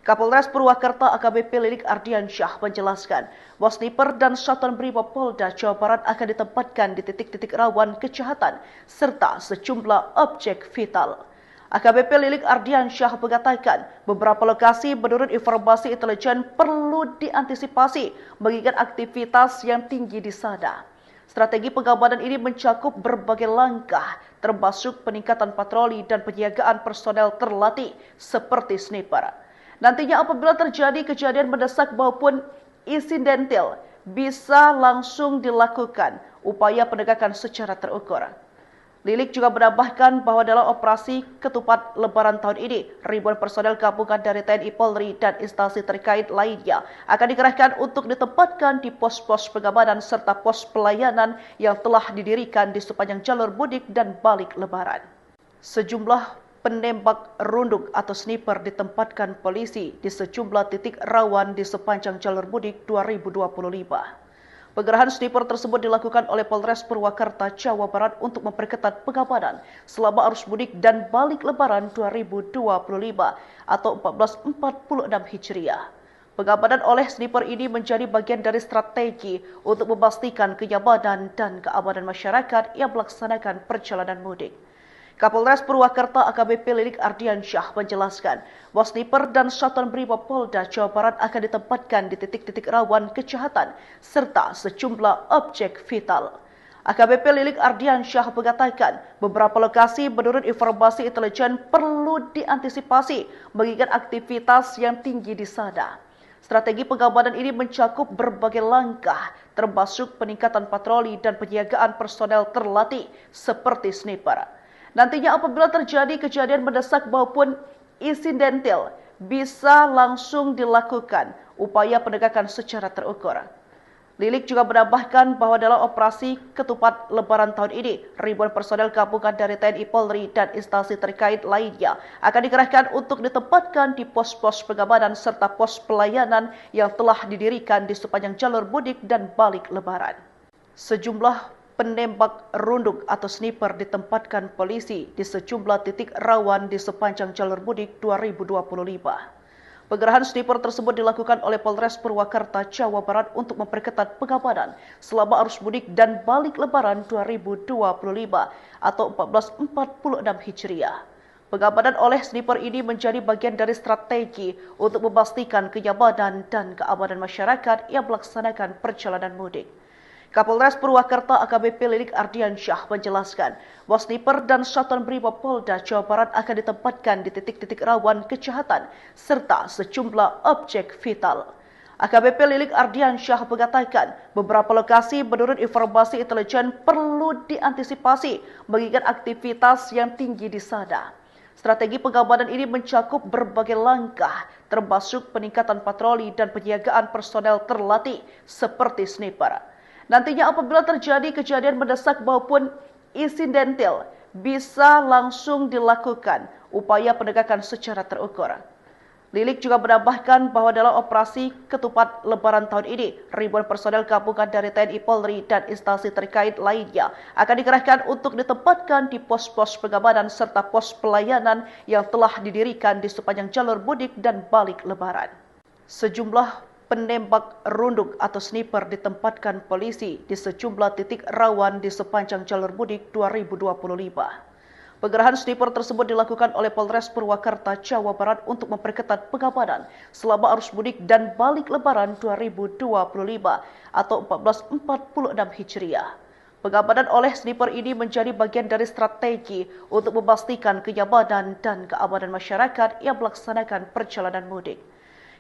Kapolres Purwakarta AKBP Lilik Ardiansyah menjelaskan bahwa sniper dan satuan Brimob Polda Jawa Barat akan ditempatkan di titik-titik rawan kejahatan serta sejumlah objek vital. AKBP Lilik Ardiansyah mengatakan beberapa lokasi menurut informasi intelijen perlu diantisipasi mengingat aktivitas yang tinggi di sana. Strategi pengamanan ini mencakup berbagai langkah, termasuk peningkatan patroli dan penjagaan personel terlatih seperti sniper. Nantinya apabila terjadi kejadian mendesak maupun insidental, bisa langsung dilakukan upaya penegakan secara terukur. Lilik juga menambahkan bahwa dalam operasi ketupat Lebaran tahun ini, ribuan personel gabungan dari TNI Polri dan instansi terkait lainnya akan dikerahkan untuk ditempatkan di pos-pos pengamanan serta pos pelayanan yang telah didirikan di sepanjang jalur mudik dan balik Lebaran. Sejumlah penembak runduk atau sniper ditempatkan polisi di sejumlah titik rawan di sepanjang jalur mudik 2025. Penggerahan sniper tersebut dilakukan oleh Polres Purwakarta, Jawa Barat untuk memperketat pengamanan selama arus mudik dan balik Lebaran 2025 atau 1446 Hijriah. Pengamanan oleh sniper ini menjadi bagian dari strategi untuk memastikan kenyamanan dan keamanan masyarakat yang melaksanakan perjalanan mudik. Kapolres Purwakarta AKBP Lilik Ardiansyah menjelaskan bahwa sniper dan satuan Brimob Polda Jawa Barat akan ditempatkan di titik-titik rawan kejahatan serta sejumlah objek vital. AKBP Lilik Ardiansyah mengatakan beberapa lokasi menurut informasi intelijen perlu diantisipasi mengingat aktivitas yang tinggi di sana. Strategi pengamanan ini mencakup berbagai langkah, termasuk peningkatan patroli dan penjagaan personel terlatih seperti sniper. Nantinya apabila terjadi kejadian mendesak maupun insidental, bisa langsung dilakukan upaya penegakan secara terukur. Lilik juga menambahkan bahwa dalam operasi ketupat Lebaran tahun ini, ribuan personel gabungan dari TNI Polri dan instansi terkait lainnya akan dikerahkan untuk ditempatkan di pos-pos pengamanan serta pos pelayanan yang telah didirikan di sepanjang jalur mudik dan balik Lebaran. Sejumlah penembak runduk atau sniper ditempatkan polisi di sejumlah titik rawan di sepanjang jalur mudik 2025. Penggerahan sniper tersebut dilakukan oleh Polres Purwakarta, Jawa Barat untuk memperketat pengamanan selama arus mudik dan balik Lebaran 2025 atau 1446 Hijriah. Pengamanan oleh sniper ini menjadi bagian dari strategi untuk memastikan kenyamanan dan keamanan masyarakat yang melaksanakan perjalanan mudik. Kapolres Purwakarta AKBP Lilik Ardiansyah menjelaskan bahwa sniper dan satuan Brimob Polda Jawa Barat akan ditempatkan di titik-titik rawan kejahatan serta sejumlah objek vital. AKBP Lilik Ardiansyah mengatakan beberapa lokasi menurut informasi intelijen perlu diantisipasi mengingat aktivitas yang tinggi di sana. Strategi pengamanan ini mencakup berbagai langkah, termasuk peningkatan patroli dan penjagaan personel terlatih seperti sniper. Nantinya apabila terjadi kejadian mendesak maupun insidental, bisa langsung dilakukan upaya penegakan secara terukur. Lilik juga menambahkan bahwa dalam operasi ketupat Lebaran tahun ini, ribuan personel gabungan dari TNI Polri dan instansi terkait lainnya akan dikerahkan untuk ditempatkan di pos-pos pengamanan serta pos pelayanan yang telah didirikan di sepanjang jalur mudik dan balik Lebaran. Sejumlah penembak runduk atau sniper ditempatkan polisi di sejumlah titik rawan di sepanjang jalur mudik 2025. Penggerahan sniper tersebut dilakukan oleh Polres Purwakarta, Jawa Barat untuk memperketat pengamanan selama arus mudik dan balik Lebaran 2025 atau 1446 Hijriah. Pengamanan oleh sniper ini menjadi bagian dari strategi untuk memastikan kenyamanan dan keamanan masyarakat yang melaksanakan perjalanan mudik.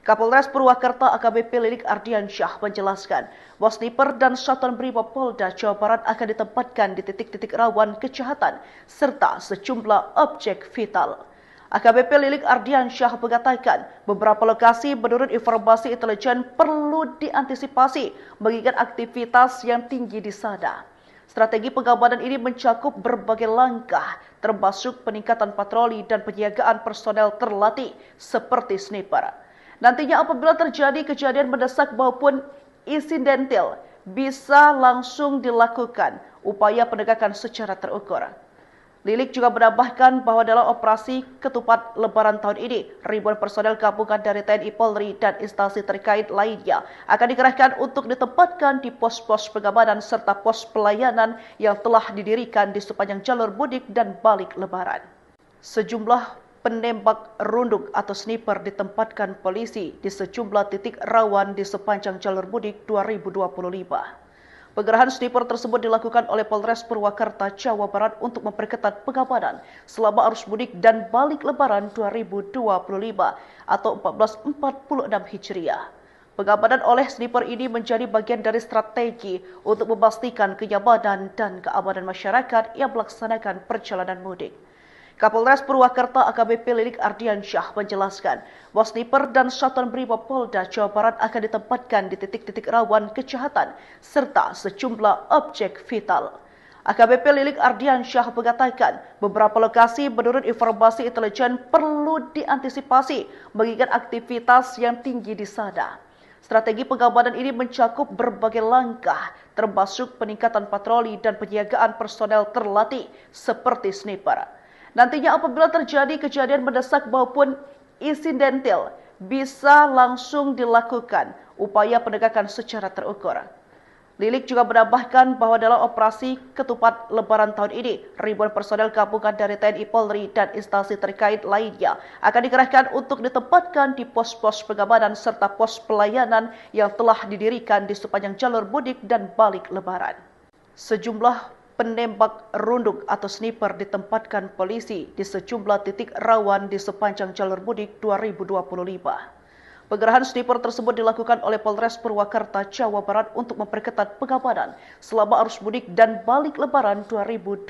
Kapolres Purwakarta AKBP Lilik Ardiansyah menjelaskan bahwa sniper dan Satuan Brimob Polda Jawa Barat akan ditempatkan di titik-titik rawan kejahatan serta sejumlah objek vital. AKBP Lilik Ardiansyah mengatakan beberapa lokasi menurut informasi intelijen perlu diantisipasi mengingat aktivitas yang tinggi di sana. Strategi pengamanan ini mencakup berbagai langkah, termasuk peningkatan patroli dan penjagaan personel terlatih seperti sniper. Nantinya apabila terjadi kejadian mendesak maupun insidental, bisa langsung dilakukan upaya penegakan secara terukur. Lilik juga menambahkan bahwa dalam operasi ketupat Lebaran tahun ini, ribuan personel gabungan dari TNI Polri dan instansi terkait lainnya akan dikerahkan untuk ditempatkan di pos-pos pengamanan serta pos pelayanan yang telah didirikan di sepanjang jalur mudik dan balik Lebaran. Sejumlah penembak runduk atau sniper ditempatkan polisi di sejumlah titik rawan di sepanjang jalur mudik 2025. Penggerahan sniper tersebut dilakukan oleh Polres Purwakarta, Jawa Barat untuk memperketat pengamanan selama arus mudik dan balik Lebaran 2025 atau 1446 Hijriah. Pengamanan oleh sniper ini menjadi bagian dari strategi untuk memastikan kenyamanan dan keamanan masyarakat yang melaksanakan perjalanan mudik. Kapolres Purwakarta AKBP Lilik Ardiansyah menjelaskan bahwa sniper dan Satuan Brimob Polda Jawa Barat akan ditempatkan di titik-titik rawan kejahatan serta sejumlah objek vital. AKBP Lilik Ardiansyah mengatakan beberapa lokasi menurut informasi intelijen perlu diantisipasi mengingat aktivitas yang tinggi di sana. Strategi pengamanan ini mencakup berbagai langkah, termasuk peningkatan patroli dan penjagaan personel terlatih seperti sniper. Nantinya apabila terjadi kejadian mendesak maupun insidental, bisa langsung dilakukan upaya penegakan secara terukur. Lilik juga menambahkan bahwa dalam operasi ketupat Lebaran tahun ini, ribuan personel gabungan dari TNI Polri dan instansi terkait lainnya akan dikerahkan untuk ditempatkan di pos-pos pengamanan serta pos pelayanan yang telah didirikan di sepanjang jalur mudik dan balik Lebaran. Sejumlah penembak runduk atau sniper ditempatkan polisi di sejumlah titik rawan di sepanjang jalur mudik 2025. Penggerahan sniper tersebut dilakukan oleh Polres Purwakarta, Jawa Barat untuk memperketat pengamanan selama arus mudik dan balik Lebaran 2025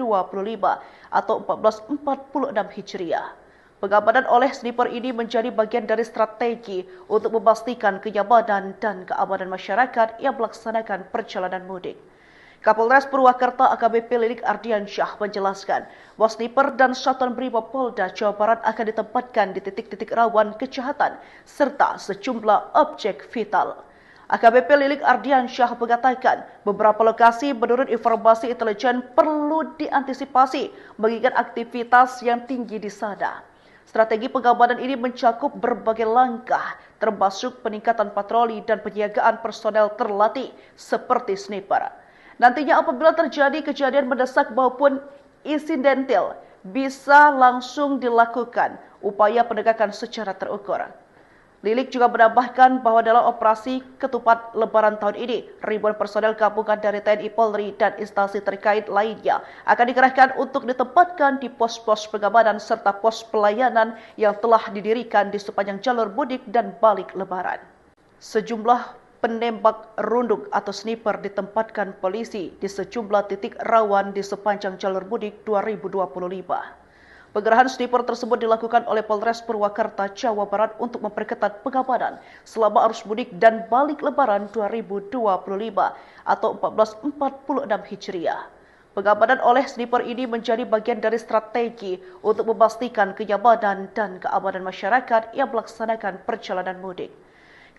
atau 1446 Hijriah. Pengamanan oleh sniper ini menjadi bagian dari strategi untuk memastikan kenyamanan dan keamanan masyarakat yang melaksanakan perjalanan mudik. Kapolres Purwakarta AKBP Lilik Ardiansyah menjelaskan bahwa sniper dan Satuan Brimob Polda Jawa Barat akan ditempatkan di titik-titik rawan kejahatan serta sejumlah objek vital. AKBP Lilik Ardiansyah mengatakan beberapa lokasi menurut informasi intelijen perlu diantisipasi mengingat aktivitas yang tinggi di sana. Strategi pengamanan ini mencakup berbagai langkah, termasuk peningkatan patroli dan penjagaan personel terlatih seperti sniper. Nantinya apabila terjadi kejadian mendesak maupun insidental, bisa langsung dilakukan upaya penegakan secara terukur. Lilik juga menambahkan bahwa dalam operasi ketupat Lebaran tahun ini, ribuan personel gabungan dari TNI Polri dan instansi terkait lainnya akan dikerahkan untuk ditempatkan di pos-pos pengamanan serta pos pelayanan yang telah didirikan di sepanjang jalur mudik dan balik Lebaran. Sejumlah penembak runduk atau sniper ditempatkan polisi di sejumlah titik rawan di sepanjang jalur mudik 2025. Penggerahan sniper tersebut dilakukan oleh Polres Purwakarta, Jawa Barat untuk memperketat pengamanan selama arus mudik dan balik Lebaran 2025 atau 1446 Hijriah. Pengamanan oleh sniper ini menjadi bagian dari strategi untuk memastikan kenyamanan dan keamanan masyarakat yang melaksanakan perjalanan mudik.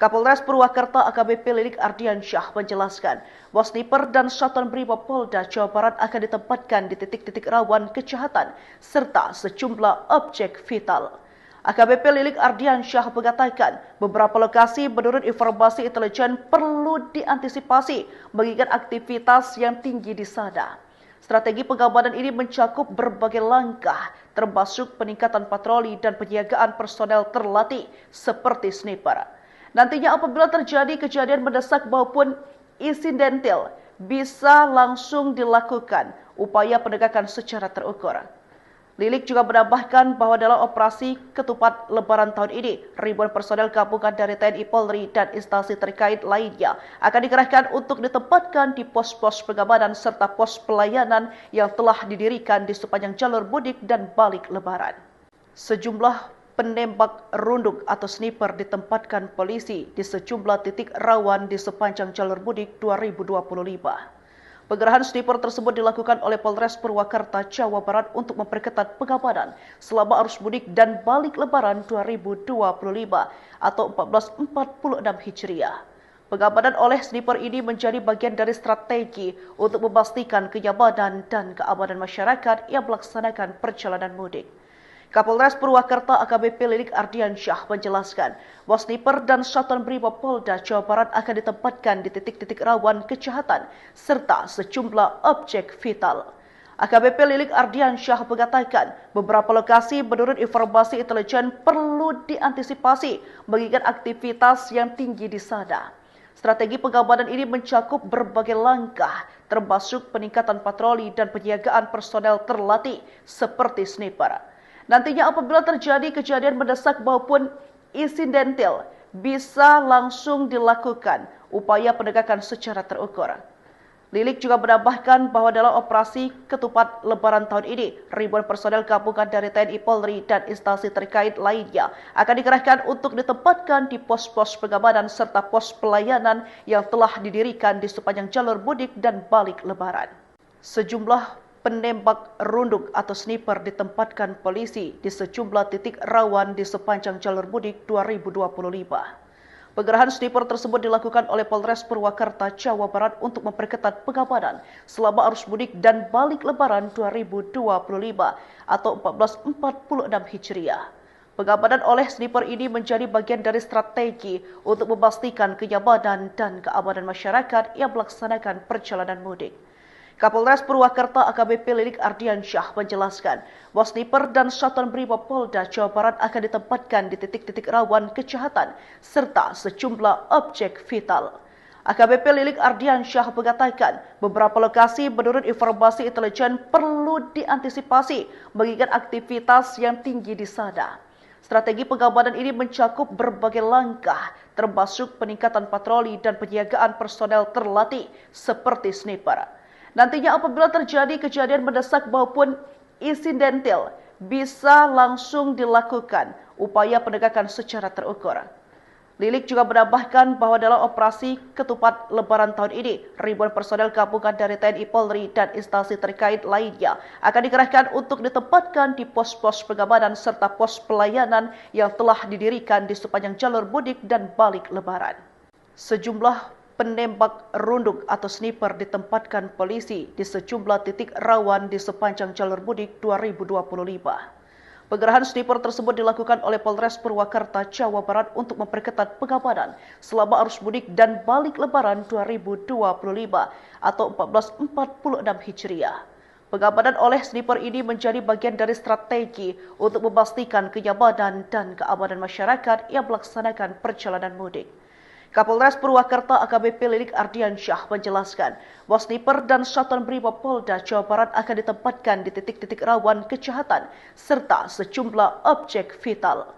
Kapolres Purwakarta AKBP Lilik Ardiansyah menjelaskan bahwa sniper dan satuan Brimob Polda Jawa Barat akan ditempatkan di titik-titik rawan kejahatan serta sejumlah objek vital. AKBP Lilik Ardiansyah mengatakan beberapa lokasi menurut informasi intelijen perlu diantisipasi mengingat aktivitas yang tinggi di sana. Strategi pengamanan ini mencakup berbagai langkah, termasuk peningkatan patroli dan penyiagaan personel terlatih seperti sniper. Nantinya apabila terjadi kejadian mendesak maupun insidental, bisa langsung dilakukan upaya penegakan secara terukur. Lilik juga menambahkan bahwa dalam operasi ketupat Lebaran tahun ini, ribuan personel gabungan dari TNI Polri dan instansi terkait lainnya akan dikerahkan untuk ditempatkan di pos-pos pengamanan serta pos pelayanan yang telah didirikan di sepanjang jalur mudik dan balik Lebaran. Sejumlah penembak runduk atau sniper ditempatkan polisi di sejumlah titik rawan di sepanjang jalur mudik 2025. Penggerahan sniper tersebut dilakukan oleh Polres Purwakarta, Jawa Barat untuk memperketat pengamanan selama arus mudik dan balik Lebaran 2025 atau 1446 Hijriah. Pengamanan oleh sniper ini menjadi bagian dari strategi untuk memastikan kenyamanan dan keamanan masyarakat yang melaksanakan perjalanan mudik. Kapolres Purwakarta AKBP Lilik Ardiansyah menjelaskan bahwa sniper dan satuan Brimob Polda Jawa Barat akan ditempatkan di titik-titik rawan kejahatan serta sejumlah objek vital. AKBP Lilik Ardiansyah mengatakan beberapa lokasi menurut informasi intelijen perlu diantisipasi mengingat aktivitas yang tinggi di sana. Strategi pengamanan ini mencakup berbagai langkah, termasuk peningkatan patroli dan penyiagaan personel terlatih seperti sniper. Nantinya apabila terjadi kejadian mendesak maupun insidental, bisa langsung dilakukan upaya penegakan secara terukur. Lilik juga menambahkan bahwa dalam operasi ketupat Lebaran tahun ini, ribuan personel gabungan dari TNI Polri dan instansi terkait lainnya akan dikerahkan untuk ditempatkan di pos-pos pengamanan serta pos pelayanan yang telah didirikan di sepanjang jalur mudik dan balik Lebaran. Sejumlah penembak runduk atau sniper ditempatkan polisi di sejumlah titik rawan di sepanjang jalur mudik 2025. Penggerahan sniper tersebut dilakukan oleh Polres Purwakarta, Jawa Barat untuk memperketat pengamanan selama arus mudik dan balik Lebaran 2025 atau 1446 Hijriah. Pengamanan oleh sniper ini menjadi bagian dari strategi untuk memastikan kenyamanan dan keamanan masyarakat yang melaksanakan perjalanan mudik. Kapolres Purwakarta AKBP Lilik Ardiansyah menjelaskan bahwa sniper dan satuan Brimob Polda Jawa Barat akan ditempatkan di titik-titik rawan kejahatan serta sejumlah objek vital. AKBP Lilik Ardiansyah mengatakan beberapa lokasi menurut informasi intelijen perlu diantisipasi mengingat aktivitas yang tinggi di sana. Strategi pengamanan ini mencakup berbagai langkah, termasuk peningkatan patroli dan penyiagaan personel terlatih seperti sniper. Nantinya apabila terjadi kejadian mendesak maupun insidental, bisa langsung dilakukan upaya penegakan secara terukur. Lilik juga menambahkan bahwa dalam operasi ketupat Lebaran tahun ini, ribuan personel gabungan dari TNI Polri dan instansi terkait lainnya akan dikerahkan untuk ditempatkan di pos-pos pengamanan serta pos pelayanan yang telah didirikan di sepanjang jalur mudik dan balik Lebaran. Sejumlah penembak runduk atau sniper ditempatkan polisi di sejumlah titik rawan di sepanjang jalur mudik 2025. Penggerahan sniper tersebut dilakukan oleh Polres Purwakarta, Jawa Barat untuk memperketat pengamanan selama arus mudik dan balik Lebaran 2025 atau 1446 Hijriah. Pengamanan oleh sniper ini menjadi bagian dari strategi untuk memastikan kenyamanan dan keamanan masyarakat yang melaksanakan perjalanan mudik. Kapolres Purwakarta AKBP Lilik Ardiansyah menjelaskan bahwa sniper dan satuan Brimob Polda Jawa Barat akan ditempatkan di titik-titik rawan kejahatan serta sejumlah objek vital.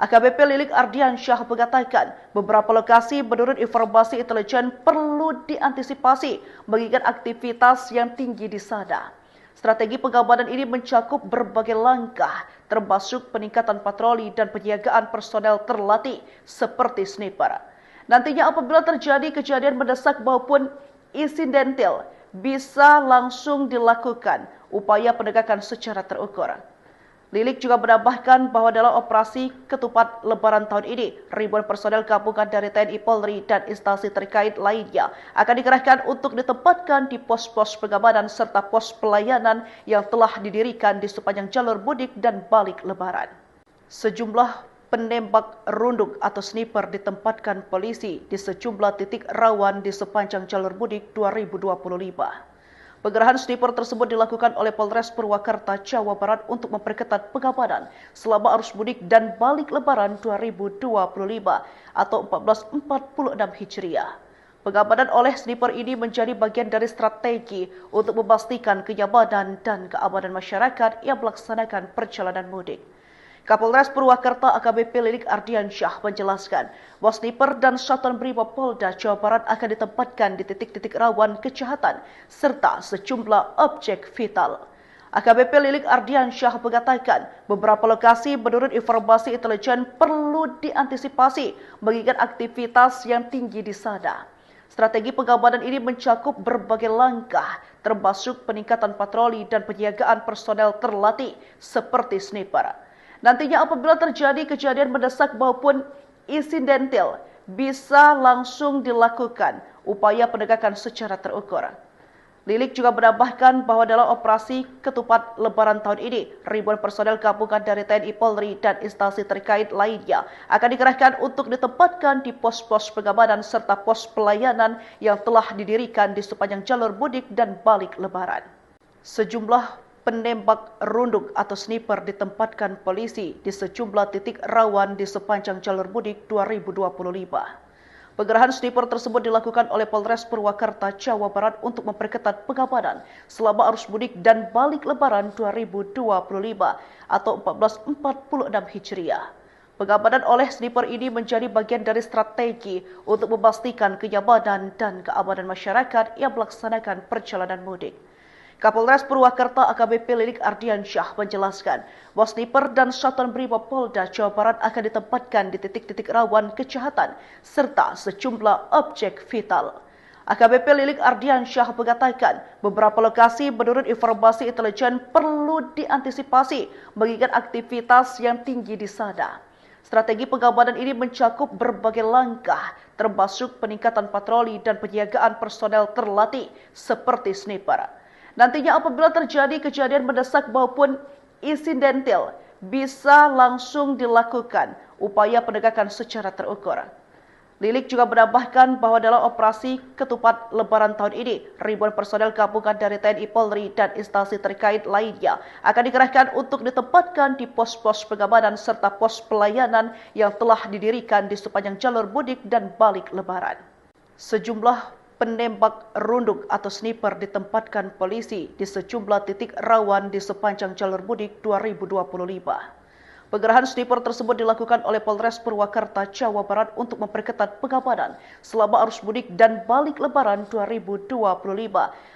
AKBP Lilik Ardiansyah mengatakan beberapa lokasi menurut informasi intelijen perlu diantisipasi mengingat aktivitas yang tinggi di sana. Strategi pengamanan ini mencakup berbagai langkah, termasuk peningkatan patroli dan penyiagaan personel terlatih seperti sniper. Nantinya apabila terjadi kejadian mendesak maupun insidental, bisa langsung dilakukan upaya penegakan secara terukur. Lilik juga menambahkan bahwa dalam operasi ketupat Lebaran tahun ini, ribuan personel gabungan dari TNI Polri dan instansi terkait lainnya akan dikerahkan untuk ditempatkan di pos-pos pengamanan serta pos pelayanan yang telah didirikan di sepanjang jalur mudik dan balik Lebaran. Sejumlah penembak runduk atau sniper ditempatkan polisi di sejumlah titik rawan di sepanjang jalur mudik 2025. Pengerahan sniper tersebut dilakukan oleh Polres Purwakarta, Jawa Barat untuk memperketat pengamanan selama arus mudik dan balik Lebaran 2025 atau 1446 Hijriah. Pengamanan oleh sniper ini menjadi bagian dari strategi untuk memastikan kenyamanan dan keamanan masyarakat yang melaksanakan perjalanan mudik. Kapolres Purwakarta AKBP Lilik Ardiansyah menjelaskan bahwa sniper dan Satuan Brimob Polda Jawa Barat akan ditempatkan di titik-titik rawan kejahatan serta sejumlah objek vital. AKBP Lilik Ardiansyah mengatakan beberapa lokasi menurut informasi intelijen perlu diantisipasi mengingat aktivitas yang tinggi di sana. Strategi pengamanan ini mencakup berbagai langkah, termasuk peningkatan patroli dan penyiagaan personel terlatih seperti sniper. Nantinya apabila terjadi kejadian mendesak maupun insidental, bisa langsung dilakukan upaya penegakan secara terukur. Lilik juga menambahkan bahwa dalam operasi ketupat Lebaran tahun ini, ribuan personel gabungan dari TNI Polri dan instansi terkait lainnya akan dikerahkan untuk ditempatkan di pos-pos pengamanan serta pos pelayanan yang telah didirikan di sepanjang jalur mudik dan balik Lebaran. Sejumlah penembak runduk atau sniper ditempatkan polisi di sejumlah titik rawan di sepanjang jalur mudik 2025. Pengerahan sniper tersebut dilakukan oleh Polres Purwakarta, Jawa Barat untuk memperketat pengamanan selama arus mudik dan balik Lebaran 2025 atau 1446 Hijriah. Pengamanan oleh sniper ini menjadi bagian dari strategi untuk memastikan kenyamanan dan keamanan masyarakat yang melaksanakan perjalanan mudik. Kapolres Purwakarta AKBP Lilik Ardiansyah menjelaskan bahwa sniper dan Satuan Brimob Polda Jawa Barat akan ditempatkan di titik-titik rawan kejahatan serta sejumlah objek vital. AKBP Lilik Ardiansyah mengatakan beberapa lokasi menurut informasi intelijen perlu diantisipasi mengingat aktivitas yang tinggi di sana. Strategi pengamanan ini mencakup berbagai langkah, termasuk peningkatan patroli dan penyiagaan personel terlatih seperti sniper. Nantinya apabila terjadi kejadian mendesak maupun insidental, bisa langsung dilakukan upaya penegakan secara terukur. Lilik juga menambahkan bahwa dalam operasi ketupat Lebaran tahun ini, ribuan personel gabungan dari TNI Polri dan instansi terkait lainnya akan dikerahkan untuk ditempatkan di pos-pos pengamanan serta pos pelayanan yang telah didirikan di sepanjang jalur mudik dan balik Lebaran. Sejumlah penembak runduk atau sniper ditempatkan polisi di sejumlah titik rawan di sepanjang jalur mudik 2025. Pengerahan sniper tersebut dilakukan oleh Polres Purwakarta, Jawa Barat untuk memperketat pengamanan selama arus mudik dan balik Lebaran 2025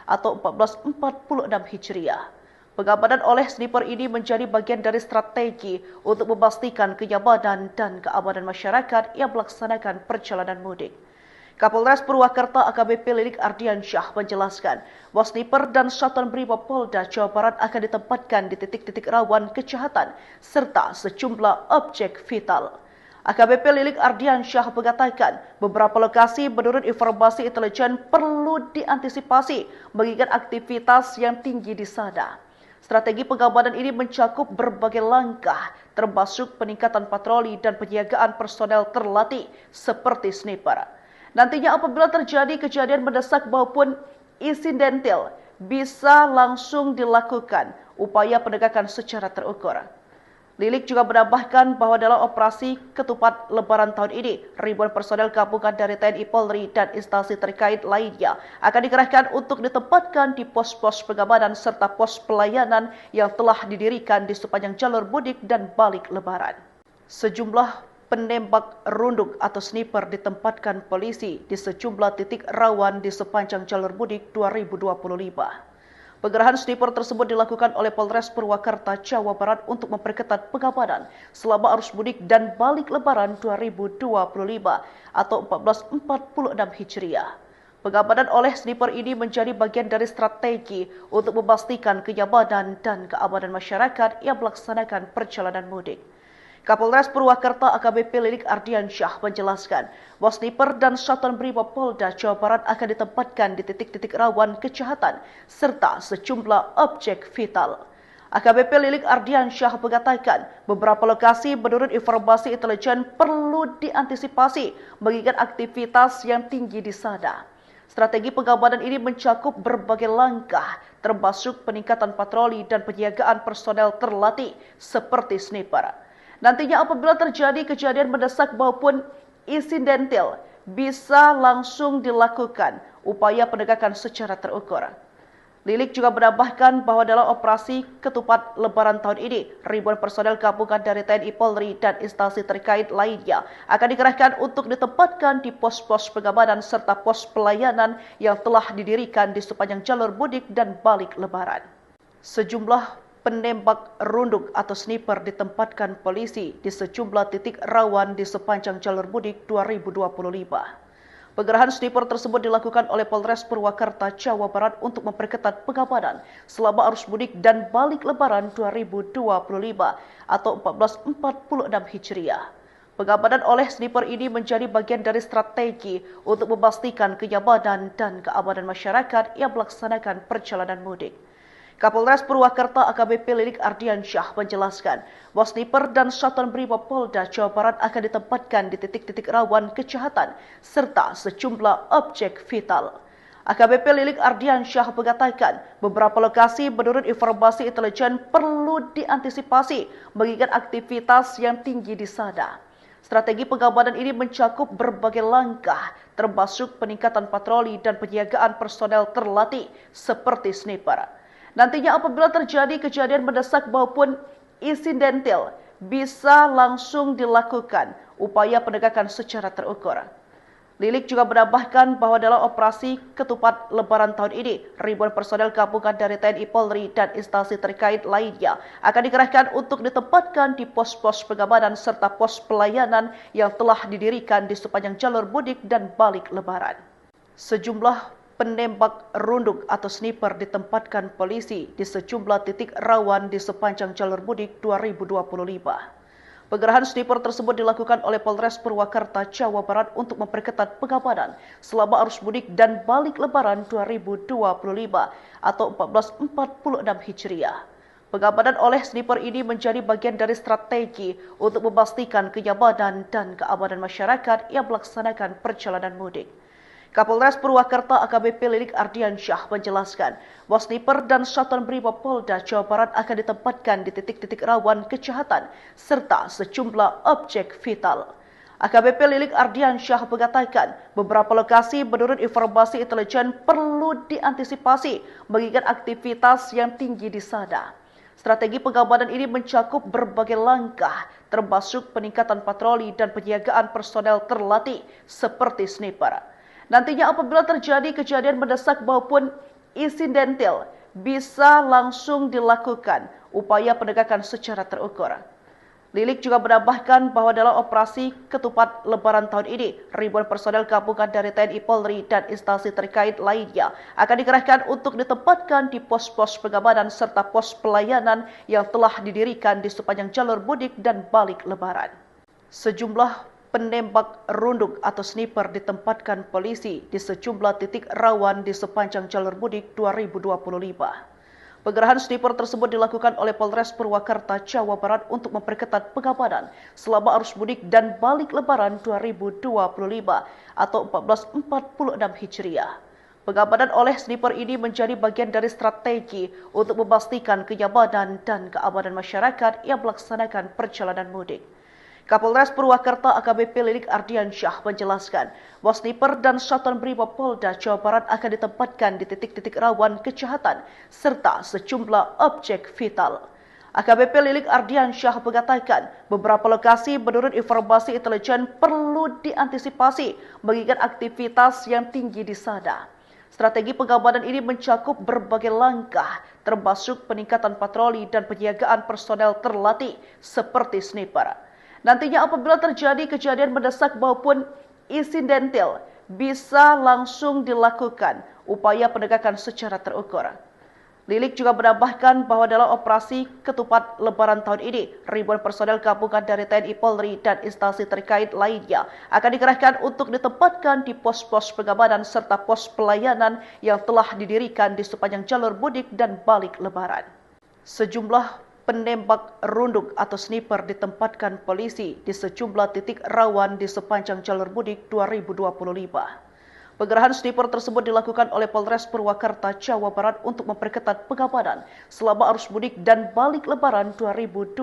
atau 1446 Hijriah. Pengamanan oleh sniper ini menjadi bagian dari strategi untuk memastikan kenyamanan dan keamanan masyarakat yang melaksanakan perjalanan mudik. Kapolres Purwakarta AKBP Lilik Ardiansyah menjelaskan bahwa sniper dan Satuan Brimob Polda Jawa Barat akan ditempatkan di titik-titik rawan kejahatan serta sejumlah objek vital. AKBP Lilik Ardiansyah mengatakan beberapa lokasi menurut informasi intelijen perlu diantisipasi mengingat aktivitas yang tinggi di sana. Strategi pengamanan ini mencakup berbagai langkah, termasuk peningkatan patroli dan penyiagaan personel terlatih seperti sniper. Nantinya apabila terjadi kejadian mendesak maupun insidental, bisa langsung dilakukan upaya penegakan secara terukur. Lilik juga menambahkan bahwa dalam operasi ketupat Lebaran tahun ini, ribuan personel gabungan dari TNI Polri dan instansi terkait lainnya akan dikerahkan untuk ditempatkan di pos-pos pengamanan serta pos pelayanan yang telah didirikan di sepanjang jalur mudik dan balik Lebaran. Sejumlah penembak runduk atau sniper ditempatkan polisi di sejumlah titik rawan di sepanjang jalur mudik 2025. Penggerahan sniper tersebut dilakukan oleh Polres Purwakarta, Jawa Barat untuk memperketat pengamanan selama arus mudik dan balik Lebaran 2025 atau 1446 Hijriah. Pengamanan oleh sniper ini menjadi bagian dari strategi untuk memastikan kenyamanan dan keamanan masyarakat yang melaksanakan perjalanan mudik. Kapolres Purwakarta AKBP Lilik Ardiansyah menjelaskan bahwa sniper dan Satuan Brimob Polda Jawa Barat akan ditempatkan di titik-titik rawan kejahatan serta sejumlah objek vital. AKBP Lilik Ardiansyah mengatakan beberapa lokasi menurut informasi intelijen perlu diantisipasi mengingat aktivitas yang tinggi di sana. Strategi pengamanan ini mencakup berbagai langkah, termasuk peningkatan patroli dan penyiagaan personel terlatih seperti sniper. Nantinya apabila terjadi kejadian mendesak maupun insidental, bisa langsung dilakukan upaya penegakan secara terukur. Lilik juga menambahkan bahwa dalam operasi ketupat Lebaran tahun ini, ribuan personel gabungan dari TNI Polri dan instansi terkait lainnya akan dikerahkan untuk ditempatkan di pos-pos pengamanan serta pos pelayanan yang telah didirikan di sepanjang jalur mudik dan balik Lebaran. Sejumlah penembak runduk atau sniper ditempatkan polisi di sejumlah titik rawan di sepanjang jalur mudik 2025. Penggerahan sniper tersebut dilakukan oleh Polres Purwakarta, Jawa Barat untuk memperketat pengamanan selama arus mudik dan balik Lebaran 2025 atau 1446 Hijriah. Pengamanan oleh sniper ini menjadi bagian dari strategi untuk memastikan kenyamanan dan keamanan masyarakat yang melaksanakan perjalanan mudik. Kapolres Purwakarta AKBP Lilik Ardiansyah menjelaskan bahwa sniper dan Satuan Brimob Polda Jawa Barat akan ditempatkan di titik-titik rawan kejahatan serta sejumlah objek vital. AKBP Lilik Ardiansyah mengatakan beberapa lokasi menurut informasi intelijen perlu diantisipasi mengingat aktivitas yang tinggi di sana. Strategi pengamanan ini mencakup berbagai langkah, termasuk peningkatan patroli dan penyiagaan personel terlatih seperti sniper. Nantinya apabila terjadi kejadian mendesak maupun insidental, bisa langsung dilakukan upaya penegakan secara terukur. Lilik juga menambahkan bahwa dalam operasi ketupat Lebaran tahun ini, ribuan personel gabungan dari TNI Polri dan instansi terkait lainnya akan dikerahkan untuk ditempatkan di pos-pos pengamanan serta pos pelayanan yang telah didirikan di sepanjang jalur mudik dan balik Lebaran. Sejumlah penembak runduk atau sniper ditempatkan polisi di sejumlah titik rawan di sepanjang jalur mudik 2025. Penggerahan sniper tersebut dilakukan oleh Polres Purwakarta, Jawa Barat untuk memperketat pengamanan selama arus mudik dan balik Lebaran 2025 atau 1446 Hijriah. Pengamanan oleh sniper ini menjadi bagian dari strategi untuk memastikan kenyamanan dan keamanan masyarakat yang melaksanakan perjalanan mudik. Kapolres Purwakarta AKBP Lilik Ardiansyah menjelaskan bahwa sniper dan Satuan Brimob Polda Jawa Barat akan ditempatkan di titik-titik rawan kejahatan serta sejumlah objek vital. AKBP Lilik Ardiansyah mengatakan beberapa lokasi menurut informasi intelijen perlu diantisipasi mengingat aktivitas yang tinggi di sana. Strategi pengamanan ini mencakup berbagai langkah, termasuk peningkatan patroli dan penyiagaan personel terlatih seperti sniper. Nantinya apabila terjadi kejadian mendesak maupun insidental, bisa langsung dilakukan upaya penegakan secara terukur. Lilik juga menambahkan bahwa dalam operasi ketupat Lebaran tahun ini, ribuan personel gabungan dari TNI Polri dan instansi terkait lainnya akan dikerahkan untuk ditempatkan di pos-pos pengamanan serta pos pelayanan yang telah didirikan di sepanjang jalur mudik dan balik Lebaran. Sejumlah penembak runduk atau sniper ditempatkan polisi di sejumlah titik rawan di sepanjang jalur mudik 2025. Penggerahan sniper tersebut dilakukan oleh Polres Purwakarta, Jawa Barat untuk memperketat pengamanan selama arus mudik dan balik Lebaran 2025 atau 1446 Hijriah. Pengamanan oleh sniper ini menjadi bagian dari strategi untuk memastikan kenyamanan dan keamanan masyarakat yang melaksanakan perjalanan mudik. Kapolres Purwakarta AKBP Lilik Ardiansyah menjelaskan bahwa sniper dan Satuan Brimob Polda Jawa Barat akan ditempatkan di titik-titik rawan kejahatan serta sejumlah objek vital. AKBP Lilik Ardiansyah mengatakan beberapa lokasi menurut informasi intelijen perlu diantisipasi mengingat aktivitas yang tinggi di sana. Strategi pengamanan ini mencakup berbagai langkah, termasuk peningkatan patroli dan penjagaan personel terlatih seperti sniper. Nantinya apabila terjadi kejadian mendesak maupun insidental, bisa langsung dilakukan upaya penegakan secara terukur. Lilik juga menambahkan bahwa dalam operasi ketupat Lebaran tahun ini, ribuan personel gabungan dari TNI Polri dan instansi terkait lainnya akan dikerahkan untuk ditempatkan di pos-pos pengamanan serta pos pelayanan yang telah didirikan di sepanjang jalur mudik dan balik Lebaran. Sejumlah penembak runduk atau sniper ditempatkan polisi di sejumlah titik rawan di sepanjang jalur mudik 2025. Penggerahan sniper tersebut dilakukan oleh Polres Purwakarta, Jawa Barat untuk memperketat pengamanan selama arus mudik dan balik Lebaran 2025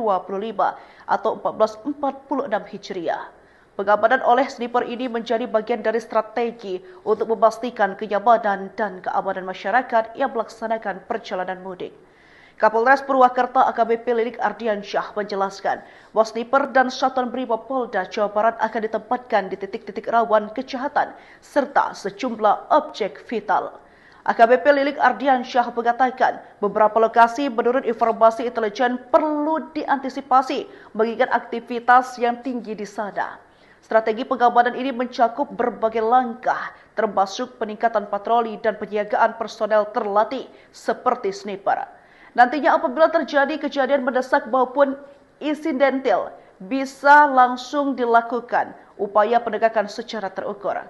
atau 1446 Hijriah. Pengamanan oleh sniper ini menjadi bagian dari strategi untuk memastikan kenyamanan dan keamanan masyarakat yang melaksanakan perjalanan mudik. Kapolres Purwakarta AKBP Lilik Ardiansyah menjelaskan bahwa sniper dan Satuan Brimob Polda Jawa Barat akan ditempatkan di titik-titik rawan kejahatan serta sejumlah objek vital. AKBP Lilik Ardiansyah mengatakan beberapa lokasi menurut informasi intelijen perlu diantisipasi mengingat aktivitas yang tinggi di sana. Strategi pengamanan ini mencakup berbagai langkah, termasuk peningkatan patroli dan penjagaan personel terlatih seperti sniper. Nantinya apabila terjadi kejadian mendesak maupun insidental, bisa langsung dilakukan upaya penegakan secara terukur.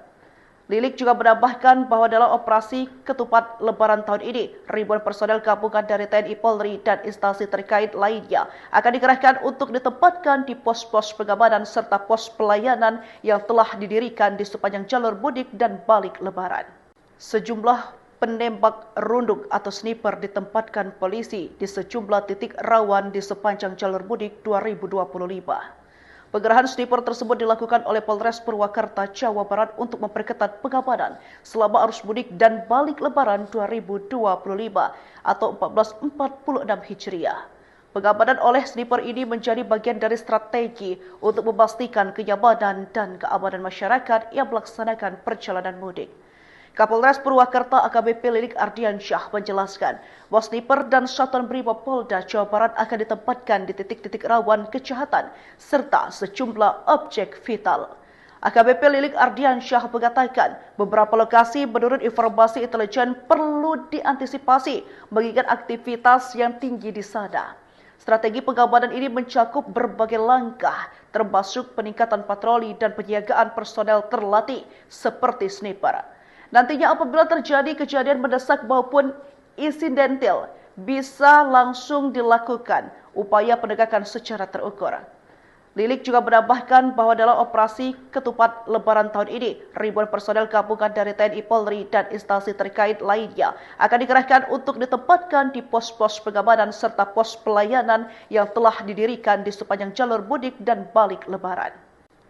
Lilik juga menambahkan bahwa dalam operasi ketupat Lebaran tahun ini, ribuan personel gabungan dari TNI Polri dan instansi terkait lainnya akan dikerahkan untuk ditempatkan di pos-pos pengamanan serta pos pelayanan yang telah didirikan di sepanjang jalur mudik dan balik Lebaran. Sejumlah penembak runduk atau sniper ditempatkan polisi di sejumlah titik rawan di sepanjang jalur mudik 2025. Penggerahan sniper tersebut dilakukan oleh Polres Purwakarta, Jawa Barat untuk memperketat pengamanan selama arus mudik dan balik Lebaran 2025 atau 1446 Hijriah. Pengamanan oleh sniper ini menjadi bagian dari strategi untuk memastikan kenyamanan dan keamanan masyarakat yang melaksanakan perjalanan mudik. Kapolres Purwakarta AKBP Lilik Ardiansyah menjelaskan bahwa sniper dan Satuan Brimob Polda Jawa Barat akan ditempatkan di titik-titik rawan kejahatan serta sejumlah objek vital. AKBP Lilik Ardiansyah mengatakan beberapa lokasi menurut informasi intelijen perlu diantisipasi mengingat aktivitas yang tinggi di sana. Strategi pengamanan ini mencakup berbagai langkah, termasuk peningkatan patroli dan penjagaan personel terlatih seperti sniper. Nantinya apabila terjadi kejadian mendesak maupun insidental, bisa langsung dilakukan upaya penegakan secara terukur. Lilik juga menambahkan bahwa dalam operasi ketupat Lebaran tahun ini, ribuan personel gabungan dari TNI Polri dan instansi terkait lainnya akan dikerahkan untuk ditempatkan di pos-pos pengamanan serta pos pelayanan yang telah didirikan di sepanjang jalur mudik dan balik Lebaran.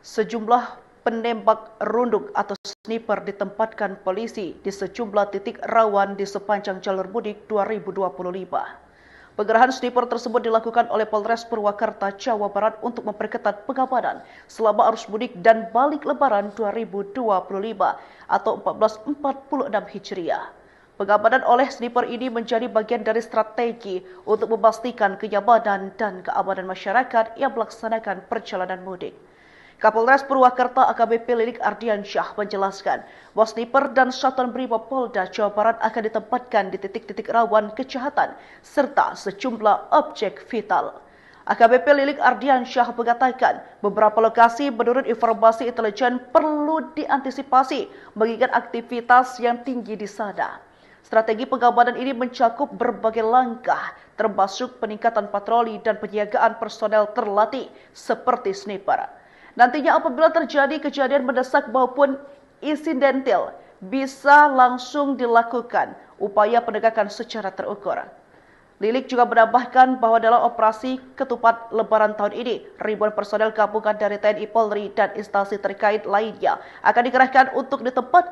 Sejumlah penembak runduk atau sniper ditempatkan polisi di sejumlah titik rawan di sepanjang jalur mudik 2025. Penggerahan sniper tersebut dilakukan oleh Polres Purwakarta, Jawa Barat untuk memperketat pengamanan selama arus mudik dan balik Lebaran 2025 atau 1446 Hijriah. Pengamanan oleh sniper ini menjadi bagian dari strategi untuk memastikan kenyamanan dan keamanan masyarakat yang melaksanakan perjalanan mudik. Kapolres Purwakarta AKBP Lilik Ardiansyah menjelaskan bahwa sniper dan Satuan Brimob Polda Jawa Barat akan ditempatkan di titik-titik rawan kejahatan serta sejumlah objek vital. AKBP Lilik Ardiansyah mengatakan beberapa lokasi menurut informasi intelijen perlu diantisipasi mengingat aktivitas yang tinggi di sana. Strategi pengamanan ini mencakup berbagai langkah, termasuk peningkatan patroli dan penjagaan personel terlatih seperti sniper. Nantinya apabila terjadi kejadian mendesak maupun insidental, bisa langsung dilakukan upaya penegakan secara terukur. Lilik juga menambahkan bahwa dalam operasi ketupat Lebaran tahun ini, ribuan personel gabungan dari TNI Polri dan instansi terkait lainnya akan dikerahkan untuk ditempatkan